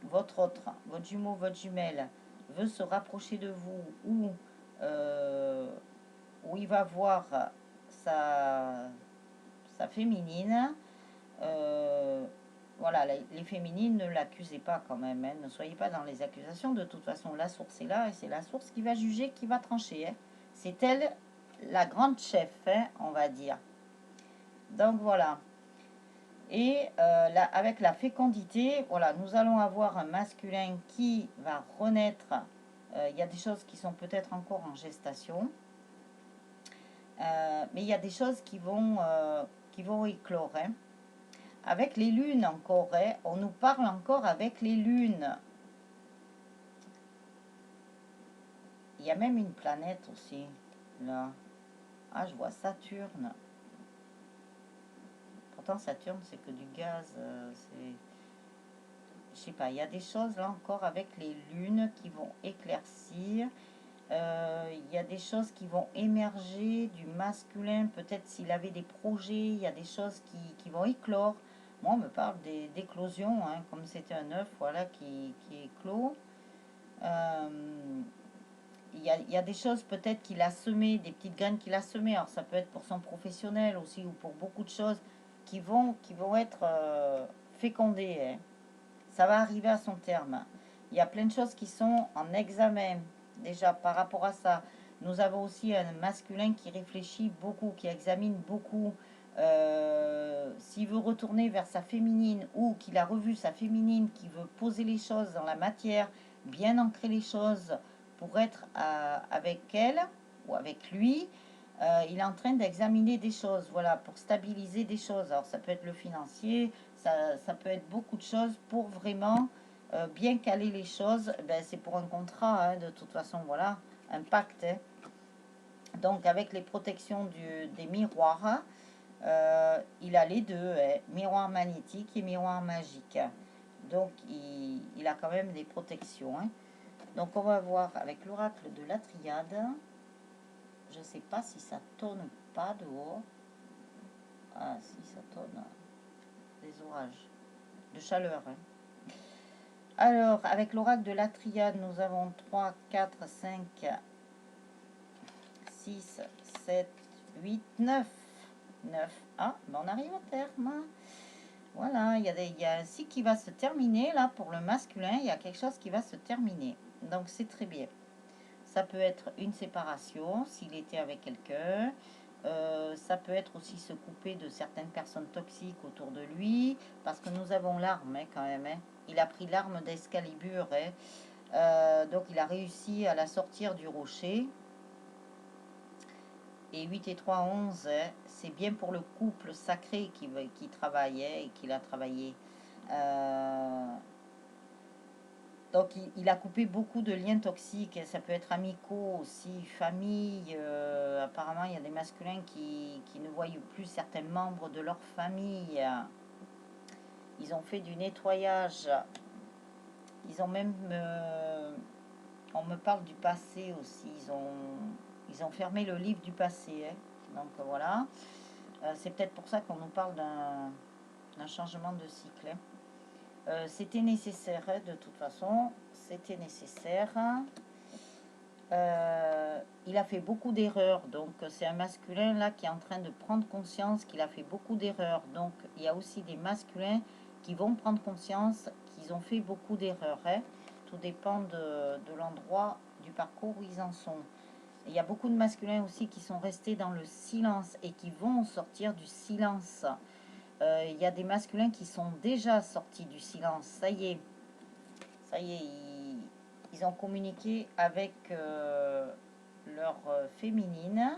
votre jumeau, votre jumelle, veut se rapprocher de vous ou il va voir sa féminine, voilà, les féminines, ne l'accusez pas quand même, hein, ne soyez pas dans les accusations. De toute façon, la source est là et c'est la source qui va juger, qui va trancher. Hein. C'est elle la grande chef, hein, on va dire. Donc voilà. Et là, avec la fécondité, voilà, nous allons avoir un masculin qui va renaître. Il y a des choses qui sont peut-être encore en gestation. Mais il y a des choses qui vont éclore. Hein. Avec les lunes encore, hein, on nous parle encore avec les lunes. Il y a même une planète aussi, là. Ah, je vois Saturne. pourtant Saturne c'est que du gaz, c'est... Je sais pas, il y a des choses là encore avec les lunes qui vont éclaircir. Il y a des choses qui vont émerger du masculin. Peut-être s'il avait des projets, il y a des choses qui vont éclore. Moi, on me parle d'éclosion, hein, comme c'était un œuf voilà, qui éclot. Euh, il y a des choses peut-être qu'il a semées, des petites graines qu'il a semées. Alors ça peut être pour son professionnel aussi ou pour beaucoup de choses qui vont être fécondées, hein. Ça va arriver à son terme. Il y a plein de choses qui sont en examen déjà par rapport à ça. Nous avons aussi un masculin qui réfléchit beaucoup, qui examine beaucoup. S'il veut retourner vers sa féminine ou qu'il a revu sa féminine, qui veut poser les choses dans la matière, bien ancrer les choses pour être avec elle ou avec lui, il est en train d'examiner des choses, voilà, pour stabiliser des choses. Alors ça peut être le financier, ça peut être beaucoup de choses pour vraiment bien caler les choses. Ben, c'est pour un contrat, hein, de toute façon, voilà, un pacte, hein. Donc avec les protections des miroirs, hein, il a les deux, hein, miroir magnétique et miroir magique. Donc il a quand même des protections, hein. Donc on va voir avec l'oracle de la triade. Je ne sais pas si ça tonne pas dehors. Ah si, ça tonne. Des orages. De chaleur, hein. Alors, avec l'oracle de la triade, nous avons 3, 4, 5, 6, 7, 8, 9. 9. Ah, ben on arrive au terme. Voilà, il y a un cycle qui va se terminer, là, pour le masculin. Il y a quelque chose qui va se terminer. Donc, c'est très bien. Ça peut être une séparation, s'il était avec quelqu'un. Ça peut être aussi se couper de certaines personnes toxiques autour de lui, parce que nous avons l'arme, hein, quand même, hein. Il a pris l'arme d'Excalibur, hein. Donc il a réussi à la sortir du rocher. Et 8 et 3, 11, hein, c'est bien pour le couple sacré qui travaillait et qu'il a travaillé. Donc il a coupé beaucoup de liens toxiques, et ça peut être amicaux aussi, famille. Apparemment, il y a des masculins qui ne voient plus certains membres de leur famille. Ils ont fait du nettoyage. Ils ont même... on me parle du passé aussi. Ils ont fermé le livre du passé, hein. Donc voilà. C'est peut-être pour ça qu'on nous parle d'un changement de cycle, hein. C'était nécessaire, hein, de toute façon. C'était nécessaire. Il a fait beaucoup d'erreurs. Donc c'est un masculin là qui est en train de prendre conscience qu'il a fait beaucoup d'erreurs. Donc il y a aussi des masculins qui vont prendre conscience qu'ils ont fait beaucoup d'erreurs, hein. Tout dépend de l'endroit du parcours où ils en sont. Il y a beaucoup de masculins aussi qui sont restés dans le silence et qui vont sortir du silence. Il y a des masculins qui sont déjà sortis du silence. Ça y est, ils ont communiqué avec leur féminine.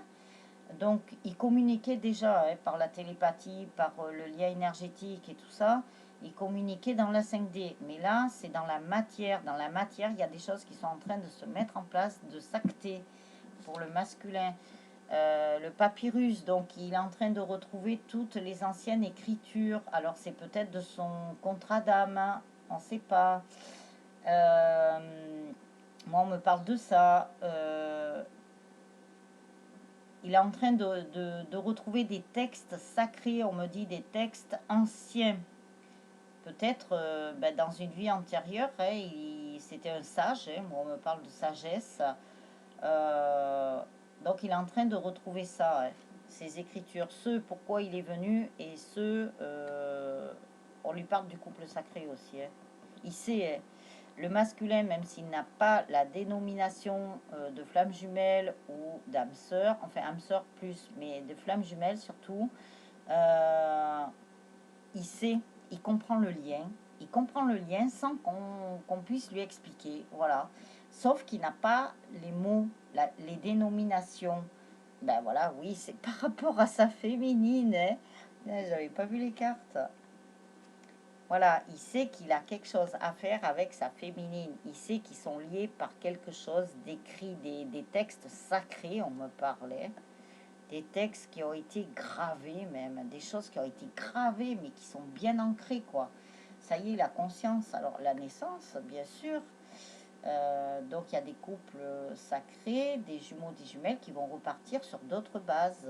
Donc, ils communiquaient déjà, hein, par la télépathie, par le lien énergétique et tout ça. Ils communiquaient dans la 5D. Mais là, c'est dans la matière. Dans la matière, il y a des choses qui sont en train de se mettre en place, de s'acter pour le masculin. Le papyrus, donc il est en train de retrouver toutes les anciennes écritures. Alors c'est peut-être de son contrat d'âme, hein, on ne sait pas. Moi on me parle de ça. Il est en train de retrouver des textes sacrés, on me dit des textes anciens. Peut-être ben, dans une vie antérieure, hein, c'était un sage, hein, moi on me parle de sagesse. Donc il est en train de retrouver ça, hein, ces écritures, ce pourquoi il est venu et on lui parle du couple sacré aussi, hein. Il sait, hein, le masculin, même s'il n'a pas la dénomination de flamme jumelle ou d'âme sœur, enfin âme sœur plus, mais de flamme jumelle surtout, il sait, il comprend le lien. Il comprend le lien sans qu'on puisse lui expliquer. Voilà. Sauf qu'il n'a pas les mots, les dénominations. Ben voilà, oui, c'est par rapport à sa féminine, hein. J'avais pas vu les cartes. Voilà, il sait qu'il a quelque chose à faire avec sa féminine. Il sait qu'ils sont liés par quelque chose d'écrit, des textes sacrés, on me parlait. des textes qui ont été gravés même, des choses qui ont été gravées mais qui sont bien ancrées quoi. Ça y est, la conscience, alors la naissance bien sûr, donc il y a des couples sacrés, des jumeaux, des jumelles qui vont repartir sur d'autres bases,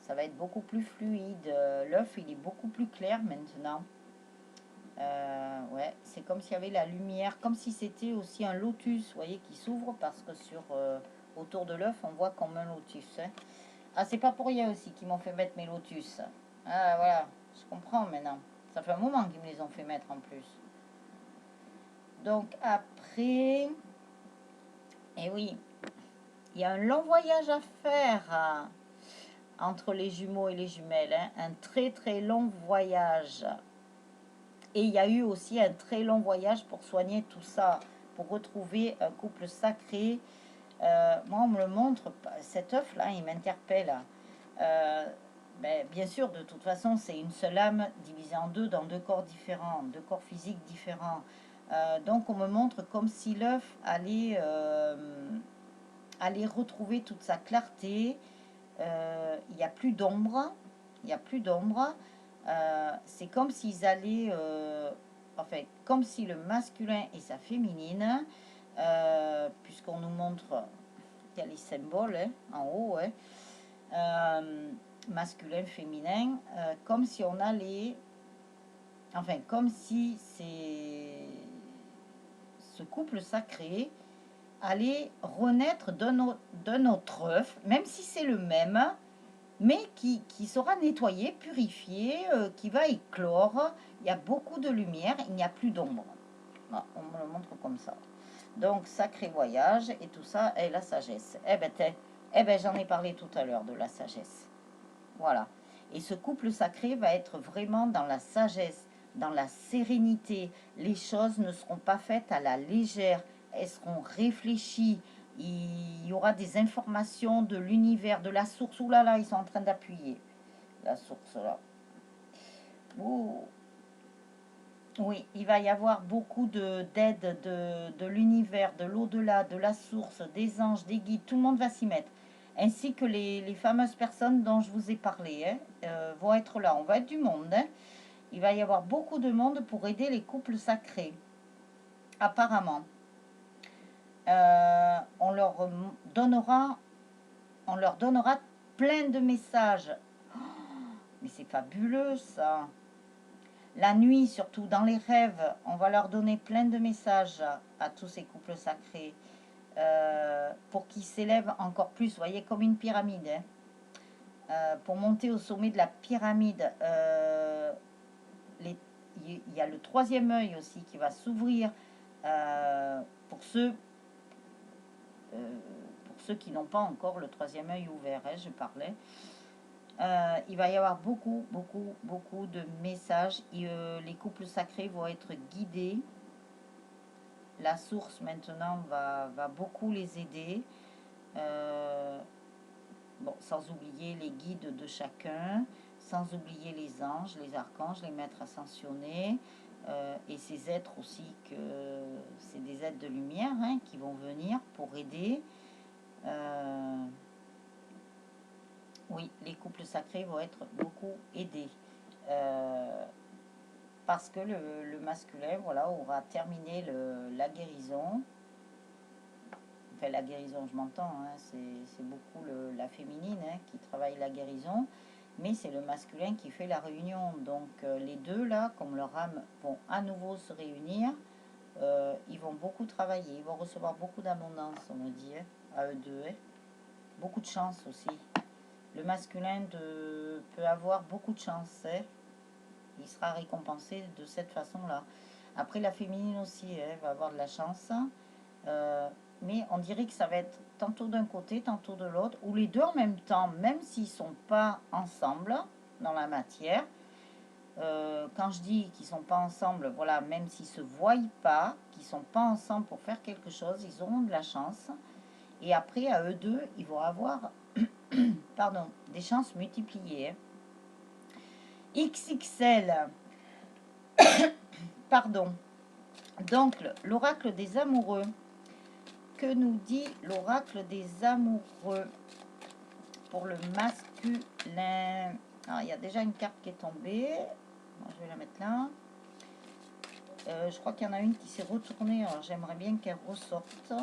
ça va être beaucoup plus fluide, l'œuf il est beaucoup plus clair maintenant. Ouais, c'est comme s'il y avait la lumière, comme si c'était aussi un lotus, vous voyez, qui s'ouvre parce que autour de l'œuf, on voit comme un lotus. Hein. Ah, c'est pas pour rien aussi qu'ils m'ont fait mettre mes lotus. Ah, voilà, je comprends maintenant. Ça fait un moment qu'ils me les ont fait mettre en plus. Donc après, et oui, il y a un long voyage à faire entre les jumeaux et les jumelles. Hein. Un très très long voyage. Et il y a eu aussi un très long voyage pour soigner tout ça, pour retrouver un couple sacré. Moi, on me le montre, cet œuf-là, il m'interpelle. Bien sûr, de toute façon, c'est une seule âme divisée en deux, dans deux corps différents, deux corps physiques différents. Donc, on me montre comme si l'œuf allait retrouver toute sa clarté. Il n'y a plus d'ombre. Il n'y a plus d'ombre. C'est comme s'ils allaient, enfin, comme si le masculin et sa féminine, puisqu'on nous montre, il y a les symboles hein, en haut, hein, masculin, féminin, comme si on allait, enfin, comme si ce couple sacré allait renaître d'un autre œuf, même si c'est le même, mais qui sera nettoyé, purifié, qui va éclore. Il y a beaucoup de lumière, il n'y a plus d'ombre. Ah, on me le montre comme ça. Donc, sacré voyage et tout ça, et la sagesse. Eh ben, j'en ai parlé tout à l'heure de la sagesse. Voilà. Et ce couple sacré va être vraiment dans la sagesse, dans la sérénité. Les choses ne seront pas faites à la légère, elles seront réfléchies. Il y aura des informations de l'univers, de la source. Ouh là là, ils sont en train d'appuyer. La source là. Ouh. Oui, il va y avoir beaucoup d'aide de l'univers, de l'au-delà, de la source, des anges, des guides. Tout le monde va s'y mettre. Ainsi que les fameuses personnes dont je vous ai parlé hein, vont être là. On va être du monde. Hein. Il va y avoir beaucoup de monde pour aider les couples sacrés. Apparemment. On leur donnera plein de messages. Oh, mais c'est fabuleux ça. La nuit, surtout dans les rêves, on va leur donner plein de messages à tous ces couples sacrés pour qu'ils s'élèvent encore plus, vous voyez, comme une pyramide. Hein. Pour monter au sommet de la pyramide, il y a le troisième œil aussi qui va s'ouvrir pour ceux qui n'ont pas encore le troisième œil ouvert, hein, je parlais. Il va y avoir beaucoup de messages. Et, les couples sacrés vont être guidés. La source maintenant va beaucoup les aider. Bon, sans oublier les guides de chacun, sans oublier les anges, les archanges, les maîtres ascensionnés, et ces êtres aussi, que c'est des êtres de lumière hein, qui vont venir pour aider. Oui, les couples sacrés vont être beaucoup aidés. Parce que le masculin voilà, aura terminé la guérison. Enfin, la guérison, je m'entends, hein, c'est beaucoup la féminine hein, qui travaille la guérison, mais c'est le masculin qui fait la réunion. Donc les deux, là, comme leur âme vont à nouveau se réunir, ils vont beaucoup travailler, ils vont recevoir beaucoup d'abondance, on me dit, hein, à eux deux. Hein. Beaucoup de chance aussi. Le masculin peut avoir beaucoup de chance. Hein. Il sera récompensé de cette façon-là. Après, la féminine aussi hein, va avoir de la chance. Mais on dirait que ça va être tantôt d'un côté, tantôt de l'autre, ou les deux en même temps, même s'ils ne sont pas ensemble dans la matière. Quand je dis qu'ils ne sont pas ensemble, voilà, même s'ils ne se voient pas, qu'ils ne sont pas ensemble pour faire quelque chose, ils auront de la chance. Et après, à eux deux, ils vont avoir pardon, des chances multipliées. XXL, pardon. Donc, l'oracle des amoureux. Que nous dit l'oracle des amoureux pour le masculin. Alors, il y a déjà une carte qui est tombée. Moi, je vais la mettre là. Je crois qu'il y en a une qui s'est retournée. Alors, j'aimerais bien qu'elle ressorte.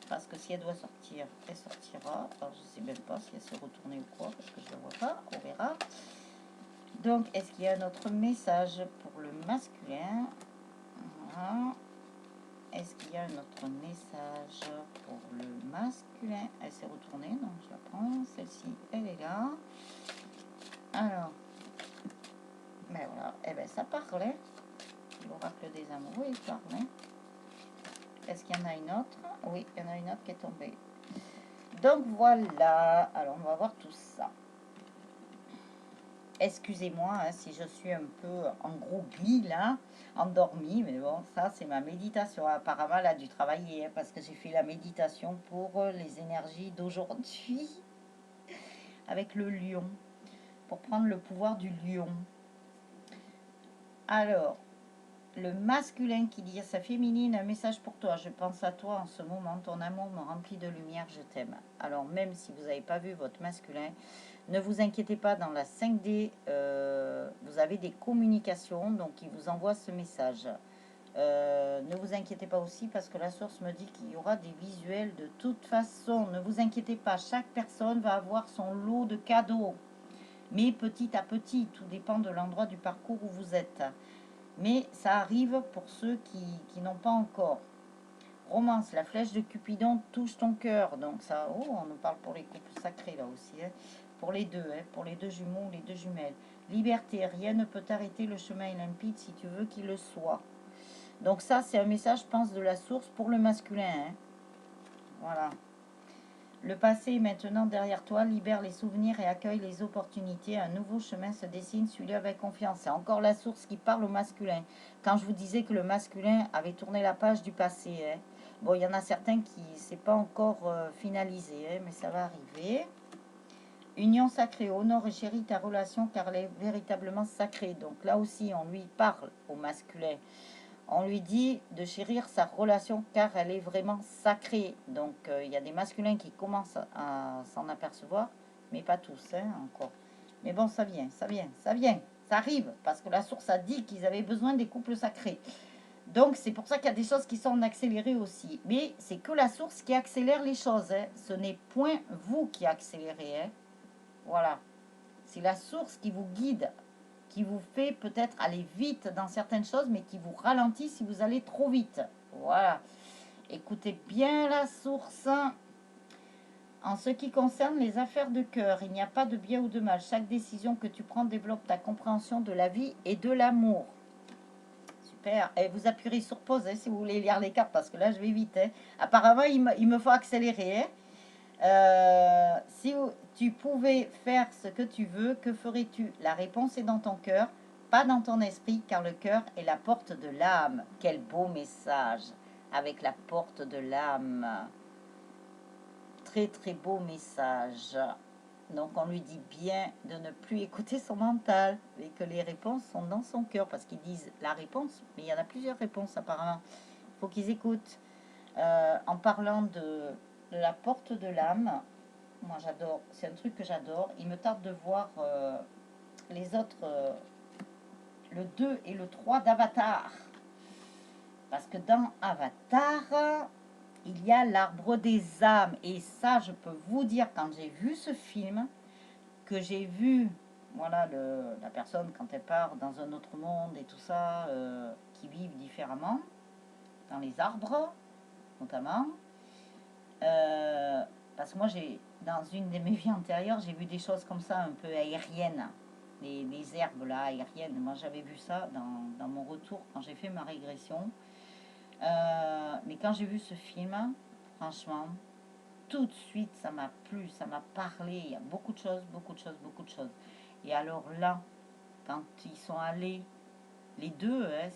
Parce que si elle doit sortir, elle sortira. Alors, je ne sais même pas si elle s'est retournée ou quoi, parce que je ne la vois pas. On verra. Donc, est-ce qu'il y a un autre message pour le masculin? Voilà. Est-ce qu'il y a un autre message pour le masculin? Elle s'est retournée, donc je la prends. Celle-ci, elle est là. Alors, ben voilà. Eh ben, ça parlait. L'oracle des amoureux, il parlait. Est-ce qu'il y en a une autre? Oui, il y en a une autre qui est tombée. Donc voilà, alors on va voir tout ça. Excusez-moi hein, si je suis un peu en gros glis là, endormie, mais bon, ça c'est ma méditation. Apparemment, elle a dû travailler hein, parce que j'ai fait la méditation pour les énergies d'aujourd'hui avec le lion, pour prendre le pouvoir du lion. Alors, le masculin qui dit à sa féminine, un message pour toi, je pense à toi en ce moment, ton amour me remplit de lumière, je t'aime. Alors même si vous n'avez pas vu votre masculin, ne vous inquiétez pas, dans la 5D, vous avez des communications, donc il vous envoie ce message. Ne vous inquiétez pas aussi parce que la source me dit qu'il y aura des visuels de toute façon. Ne vous inquiétez pas, chaque personne va avoir son lot de cadeaux. Mais petit à petit, tout dépend de l'endroit du parcours où vous êtes. Mais ça arrive pour ceux qui n'ont pas encore. Romance, la flèche de Cupidon touche ton cœur. Donc ça, oh, on nous parle pour les couples sacrés là aussi. Hein. Pour les deux, hein, pour les deux jumeaux ou les deux jumelles. Liberté, rien ne peut t'arrêter, le chemin est limpide si tu veux qu'il le soit. Donc ça, c'est un message, je pense, de la source pour le masculin. Hein. Voilà. Le passé est maintenant derrière toi, libère les souvenirs et accueille les opportunités. Un nouveau chemin se dessine, suis-le avec confiance. C'est encore la source qui parle au masculin. Quand je vous disais que le masculin avait tourné la page du passé, hein. Bon, il y en a certains qui c'est pas encore finalisé, hein, mais ça va arriver. Union sacrée, honore et chéris ta relation car elle est véritablement sacrée. Donc là aussi, on lui parle au masculin. On lui dit de chérir sa relation car elle est vraiment sacrée. Donc il y a des masculins qui commencent à s'en apercevoir, mais pas tous hein, encore. Mais bon, ça vient, ça vient, ça vient, ça arrive, parce que la source a dit qu'ils avaient besoin des couples sacrés. Donc c'est pour ça qu'il y a des choses qui sont en accéléré aussi. Mais c'est que la source qui accélère les choses. Hein. Ce n'est point vous qui accélérez. Hein. Voilà. C'est la source qui vous guide, qui vous fait peut-être aller vite dans certaines choses, mais qui vous ralentit si vous allez trop vite. Voilà. Écoutez bien la source. En ce qui concerne les affaires de cœur, il n'y a pas de bien ou de mal. Chaque décision que tu prends développe ta compréhension de la vie et de l'amour. Super. Et vous appuierez sur pause hein, si vous voulez lire les cartes, parce que là, je vais vite. Hein. Apparemment, il me faut accélérer. Hein. Si tu pouvais faire ce que tu veux, que ferais-tu? La réponse est dans ton cœur, pas dans ton esprit, car le cœur est la porte de l'âme. Quel beau message avec la porte de l'âme. Très très beau message. Donc on lui dit bien de ne plus écouter son mental et que les réponses sont dans son cœur, parce qu'ils disent la réponse, mais il y en a plusieurs réponses apparemment. Il faut qu'ils écoutent. En parlant de la porte de l'âme, moi j'adore, c'est un truc que j'adore. Il me tarde de voir les autres, le 2 et le 3 d'Avatar. Parce que dans Avatar, il y a l'arbre des âmes. Et ça, je peux vous dire, quand j'ai vu ce film, que j'ai vu, voilà, la personne quand elle part dans un autre monde et tout ça, qui vivent différemment, dans les arbres, notamment. Parce que moi, dans une de mes vies antérieures, j'ai vu des choses comme ça, un peu aériennes. Les herbes là, aériennes. Moi, j'avais vu ça dans mon retour quand j'ai fait ma régression. Mais quand j'ai vu ce film, franchement, tout de suite, ça m'a plu, ça m'a parlé. Il y a beaucoup de choses, beaucoup de choses, beaucoup de choses. Et alors là, quand ils sont allés, les deux, hein,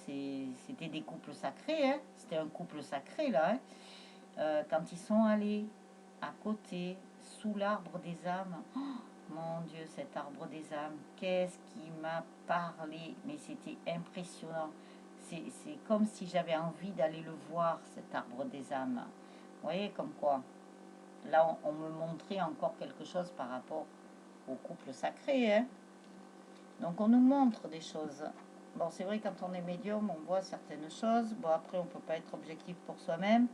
c'était des couples sacrés, hein, c'était un couple sacré là. Hein, quand ils sont allés à côté, sous l'arbre des âmes, oh, mon Dieu, cet arbre des âmes, qu'est-ce qui m'a parlé, mais c'était impressionnant. C'est comme si j'avais envie d'aller le voir, cet arbre des âmes. Vous voyez, comme quoi. Là, on me montrait encore quelque chose par rapport au couple sacré, hein. Donc, on nous montre des choses. Bon, c'est vrai, quand on est médium, on voit certaines choses. Bon, après, on ne peut pas être objectif pour soi-même.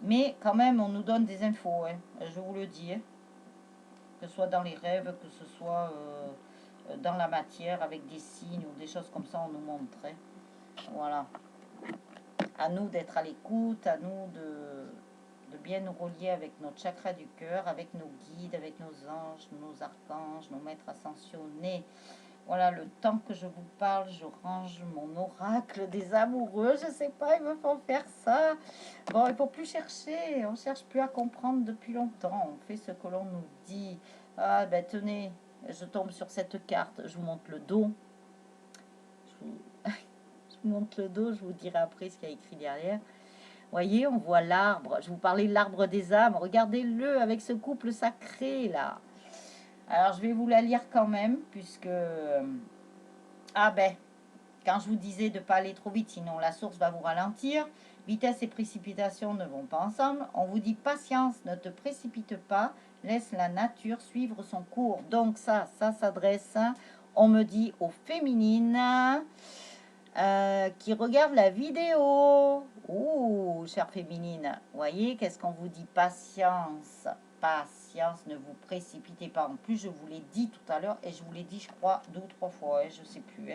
Mais quand même, on nous donne des infos, hein. Je vous le dis, hein. Que ce soit dans les rêves, que ce soit dans la matière, avec des signes ou des choses comme ça, on nous montre, hein. Voilà. À nous d'être à l'écoute, à nous de bien nous relier avec notre chakra du cœur, avec nos guides, avec nos anges, nos archanges, nos maîtres ascensionnés. Voilà, le temps que je vous parle, je range mon oracle des amoureux. Je sais pas, ils me font faire ça. Bon, il faut plus chercher. On cherche plus à comprendre depuis longtemps. On fait ce que l'on nous dit. Ah, ben tenez, je tombe sur cette carte. Je vous montre le dos. Je vous, je vous montre le dos. Je vous dirai après ce qu'il y a écrit derrière. Voyez, on voit l'arbre. Je vous parlais de l'arbre des âmes. Regardez-le avec ce couple sacré là. Alors, je vais vous la lire quand même, puisque... Ah ben, quand je vous disais de ne pas aller trop vite, sinon la source va vous ralentir. Vitesse et précipitation ne vont pas ensemble. On vous dit patience, ne te précipite pas. Laisse la nature suivre son cours. Donc ça s'adresse, on me dit, aux féminines qui regardent la vidéo. Ouh, chère féminine, voyez, qu'est-ce qu'on vous dit? Patience, patience, ne vous précipitez pas. En plus, je vous l'ai dit tout à l'heure et je vous l'ai dit, je crois, 2 ou 3 fois, je ne sais plus.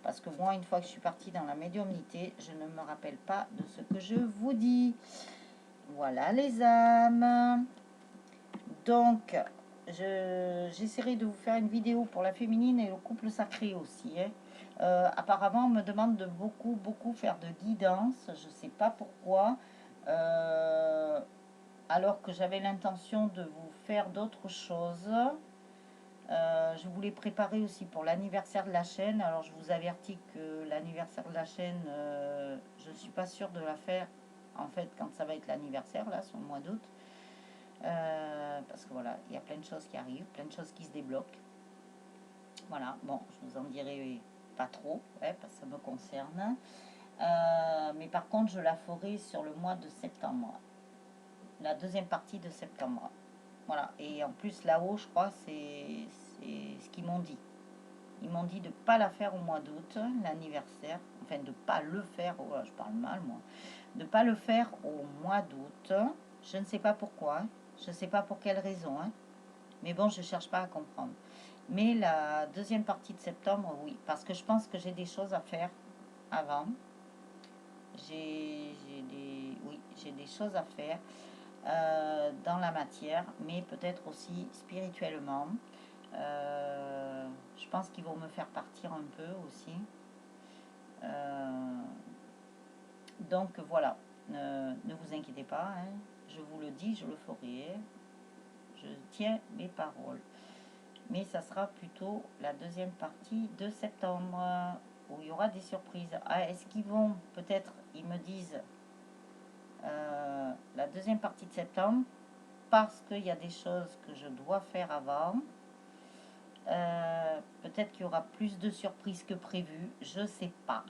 Parce que moi, une fois que je suis partie dans la médiumnité, je ne me rappelle pas de ce que je vous dis. Voilà les âmes. Donc, j'essaierai de vous faire une vidéo pour la féminine et le couple sacré aussi, hein. Apparemment, on me demande de beaucoup faire de guidance. Je ne sais pas pourquoi. Alors que j'avais l'intention de vous faire d'autres choses. Je voulais préparer aussi pour l'anniversaire de la chaîne. Alors, je vous avertis que l'anniversaire de la chaîne, je ne suis pas sûre de la faire, en fait, quand ça va être l'anniversaire, là, sur le mois d'août. Parce que voilà, il y a plein de choses qui arrivent, plein de choses qui se débloquent. Voilà, bon, je vous en dirai pas trop, ouais, parce que ça me concerne. Mais par contre, je la ferai sur le mois de septembre. La deuxième partie de septembre. Voilà, et en plus, là-haut, je crois, c'est ce qu'ils m'ont dit. Ils m'ont dit de ne pas la faire au mois d'août, l'anniversaire. Enfin, de ne pas le faire, oh, je parle mal, moi. De ne pas le faire au mois d'août. Je ne sais pas pourquoi. Je ne sais pas pour quelle raison, hein. Mais bon, je ne cherche pas à comprendre. Mais la deuxième partie de septembre, oui. Parce que je pense que j'ai des choses à faire avant. J'ai des choses à faire dans la matière, mais peut-être aussi spirituellement. Je pense qu'ils vont me faire partir un peu aussi. Donc voilà, ne vous inquiétez pas, hein. Je vous le dis, je le ferai. Je tiens mes paroles. Mais ça sera plutôt la deuxième partie de septembre où il y aura des surprises. Ah, est-ce qu'ils vont, peut-être, ils me disent la deuxième partie de septembre parce qu'il y a des choses que je dois faire avant. Peut-être qu'il y aura plus de surprises que prévu. Je sais pas.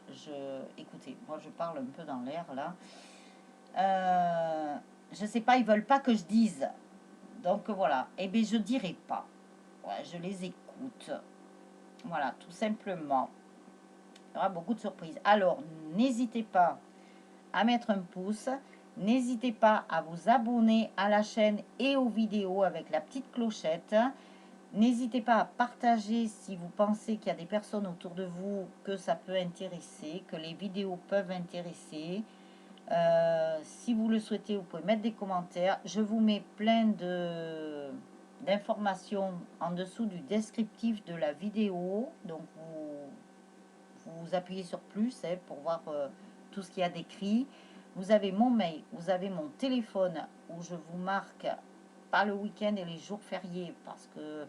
Écoutez, moi je parle un peu dans l'air là. Je sais pas, ils veulent pas que je dise. Donc voilà. Eh bien, je dirai pas. Ouais, je les écoute. Voilà, tout simplement. Il y aura beaucoup de surprises. Alors, n'hésitez pas à mettre un pouce. N'hésitez pas à vous abonner à la chaîne et aux vidéos avec la petite clochette. N'hésitez pas à partager si vous pensez qu'il y a des personnes autour de vous que ça peut intéresser, que les vidéos peuvent intéresser. Si vous le souhaitez, vous pouvez mettre des commentaires. Je vous mets plein d'informations en dessous du descriptif de la vidéo. Donc, vous appuyez sur plus, hein, pour voir tout ce qu'il y a d'écrit. Vous avez mon mail, vous avez mon téléphone où je vous marque pas le week-end et les jours fériés parce que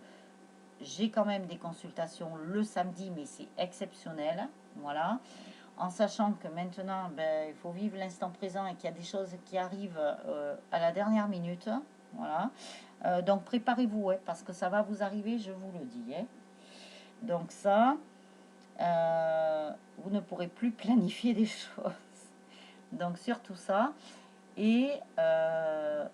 j'ai quand même des consultations le samedi, mais c'est exceptionnel. Voilà. En sachant que maintenant, ben, il faut vivre l'instant présent et qu'il y a des choses qui arrivent à la dernière minute. Voilà. Donc préparez-vous, ouais, parce que ça va vous arriver, je vous le dis, hein. Donc ça, vous ne pourrez plus planifier des choses. Donc surtout ça. Et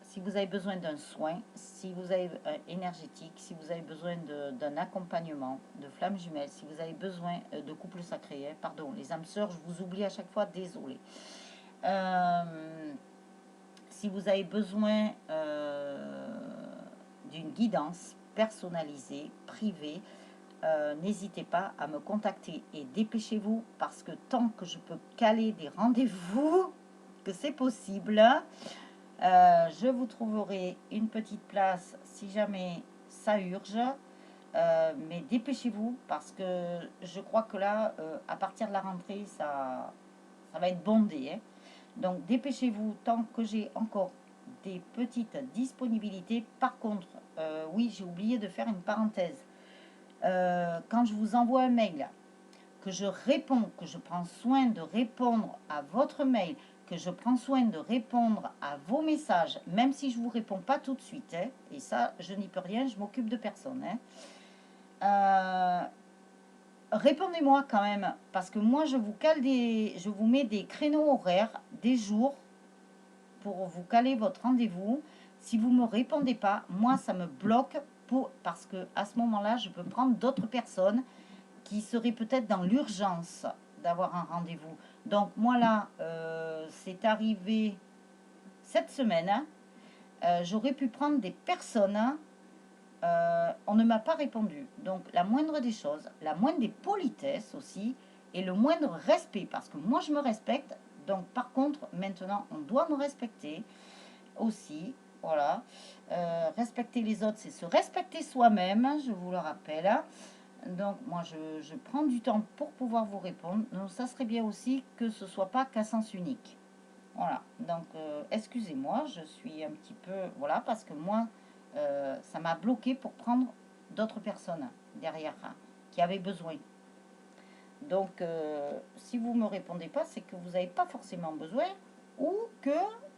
si vous avez besoin d'un soin, si vous avez énergétique, si vous avez besoin d'un accompagnement, de flammes jumelles, si vous avez besoin de couple sacré, pardon, les âmes sœurs, je vous oublie à chaque fois, désolé. Si vous avez besoin d'une guidance personnalisée, privée, n'hésitez pas à me contacter et dépêchez-vous parce que tant que je peux caler des rendez-vous, que c'est possible, je vous trouverai une petite place si jamais ça urge. Mais dépêchez-vous parce que je crois que là, à partir de la rentrée, ça va être bondé. Hein. Donc dépêchez-vous tant que j'ai encore des petites disponibilités. Par contre, oui, j'ai oublié de faire une parenthèse. Quand je vous envoie un mail, que je réponds, que je prends soin de répondre à votre mail, que je prends soin de répondre à vos messages, même si je ne vous réponds pas tout de suite, hein, et ça, je n'y peux rien, je m'occupe de personne. Hein. Répondez-moi quand même, parce que moi, je vous mets des créneaux horaires, des jours, pour vous caler votre rendez-vous. Si vous ne me répondez pas, moi, ça me bloque parce que à ce moment-là, je peux prendre d'autres personnes qui seraient peut-être dans l'urgence d'avoir un rendez-vous. Donc moi là, c'est arrivé cette semaine. Hein. J'aurais pu prendre des personnes. On ne m'a pas répondu. Donc la moindre des choses, la moindre des politesses aussi, et le moindre respect, parce que moi je me respecte. Donc par contre, maintenant, on doit me respecter aussi. Voilà. Respecter les autres, c'est se respecter soi-même, je vous le rappelle. Donc, moi, je prends du temps pour pouvoir vous répondre. Donc, ça serait bien aussi que ce ne soit pas qu'à sens unique. Voilà. Donc, excusez-moi, je suis un petit peu... Voilà, parce que moi, ça m'a bloqué pour prendre d'autres personnes derrière qui avaient besoin. Donc, si vous ne me répondez pas, c'est que vous n'avez pas forcément besoin ou que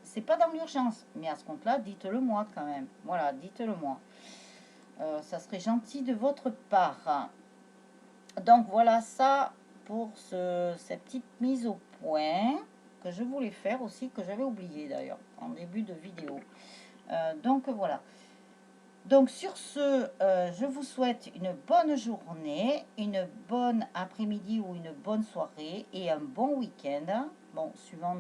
c'est pas dans l'urgence. Mais à ce compte-là, dites-le moi quand même. Voilà, dites-le moi. Ça serait gentil de votre part. Donc voilà ça pour cette petite mise au point que je voulais faire aussi, que j'avais oublié d'ailleurs en début de vidéo. Donc voilà. Donc sur ce, je vous souhaite une bonne journée, une bonne après-midi ou une bonne soirée et un bon week-end. Bon, suivant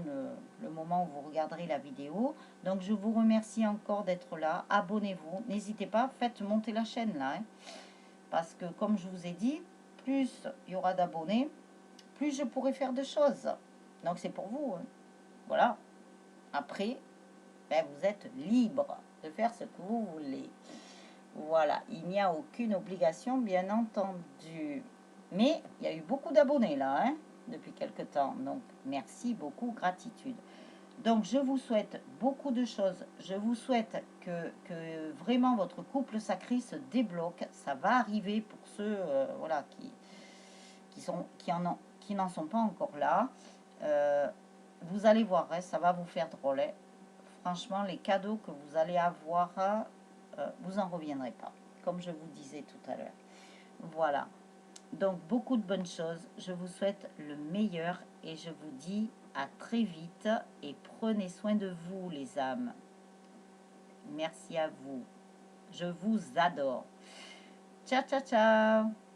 le moment où vous regarderez la vidéo. Donc je vous remercie encore d'être là. Abonnez-vous. N'hésitez pas, faites monter la chaîne là. Hein, parce que comme je vous ai dit, plus il y aura d'abonnés, plus je pourrai faire de choses. Donc c'est pour vous. Hein. Voilà. Après, ben, vous êtes libre de faire ce que vous voulez. Voilà, il n'y a aucune obligation, bien entendu. Mais il y a eu beaucoup d'abonnés là, hein, depuis quelque temps. Donc, merci beaucoup, gratitude. Donc, je vous souhaite beaucoup de choses. Je vous souhaite que vraiment votre couple sacré se débloque. Ça va arriver pour ceux voilà, qui n'en sont pas encore là. Vous allez voir, hein, ça va vous faire drôle. Hein. Franchement, les cadeaux que vous allez avoir, vous n'en reviendrez pas, comme je vous disais tout à l'heure. Voilà. Donc, beaucoup de bonnes choses. Je vous souhaite le meilleur et je vous dis à très vite et prenez soin de vous, les âmes. Merci à vous. Je vous adore. Ciao, ciao, ciao.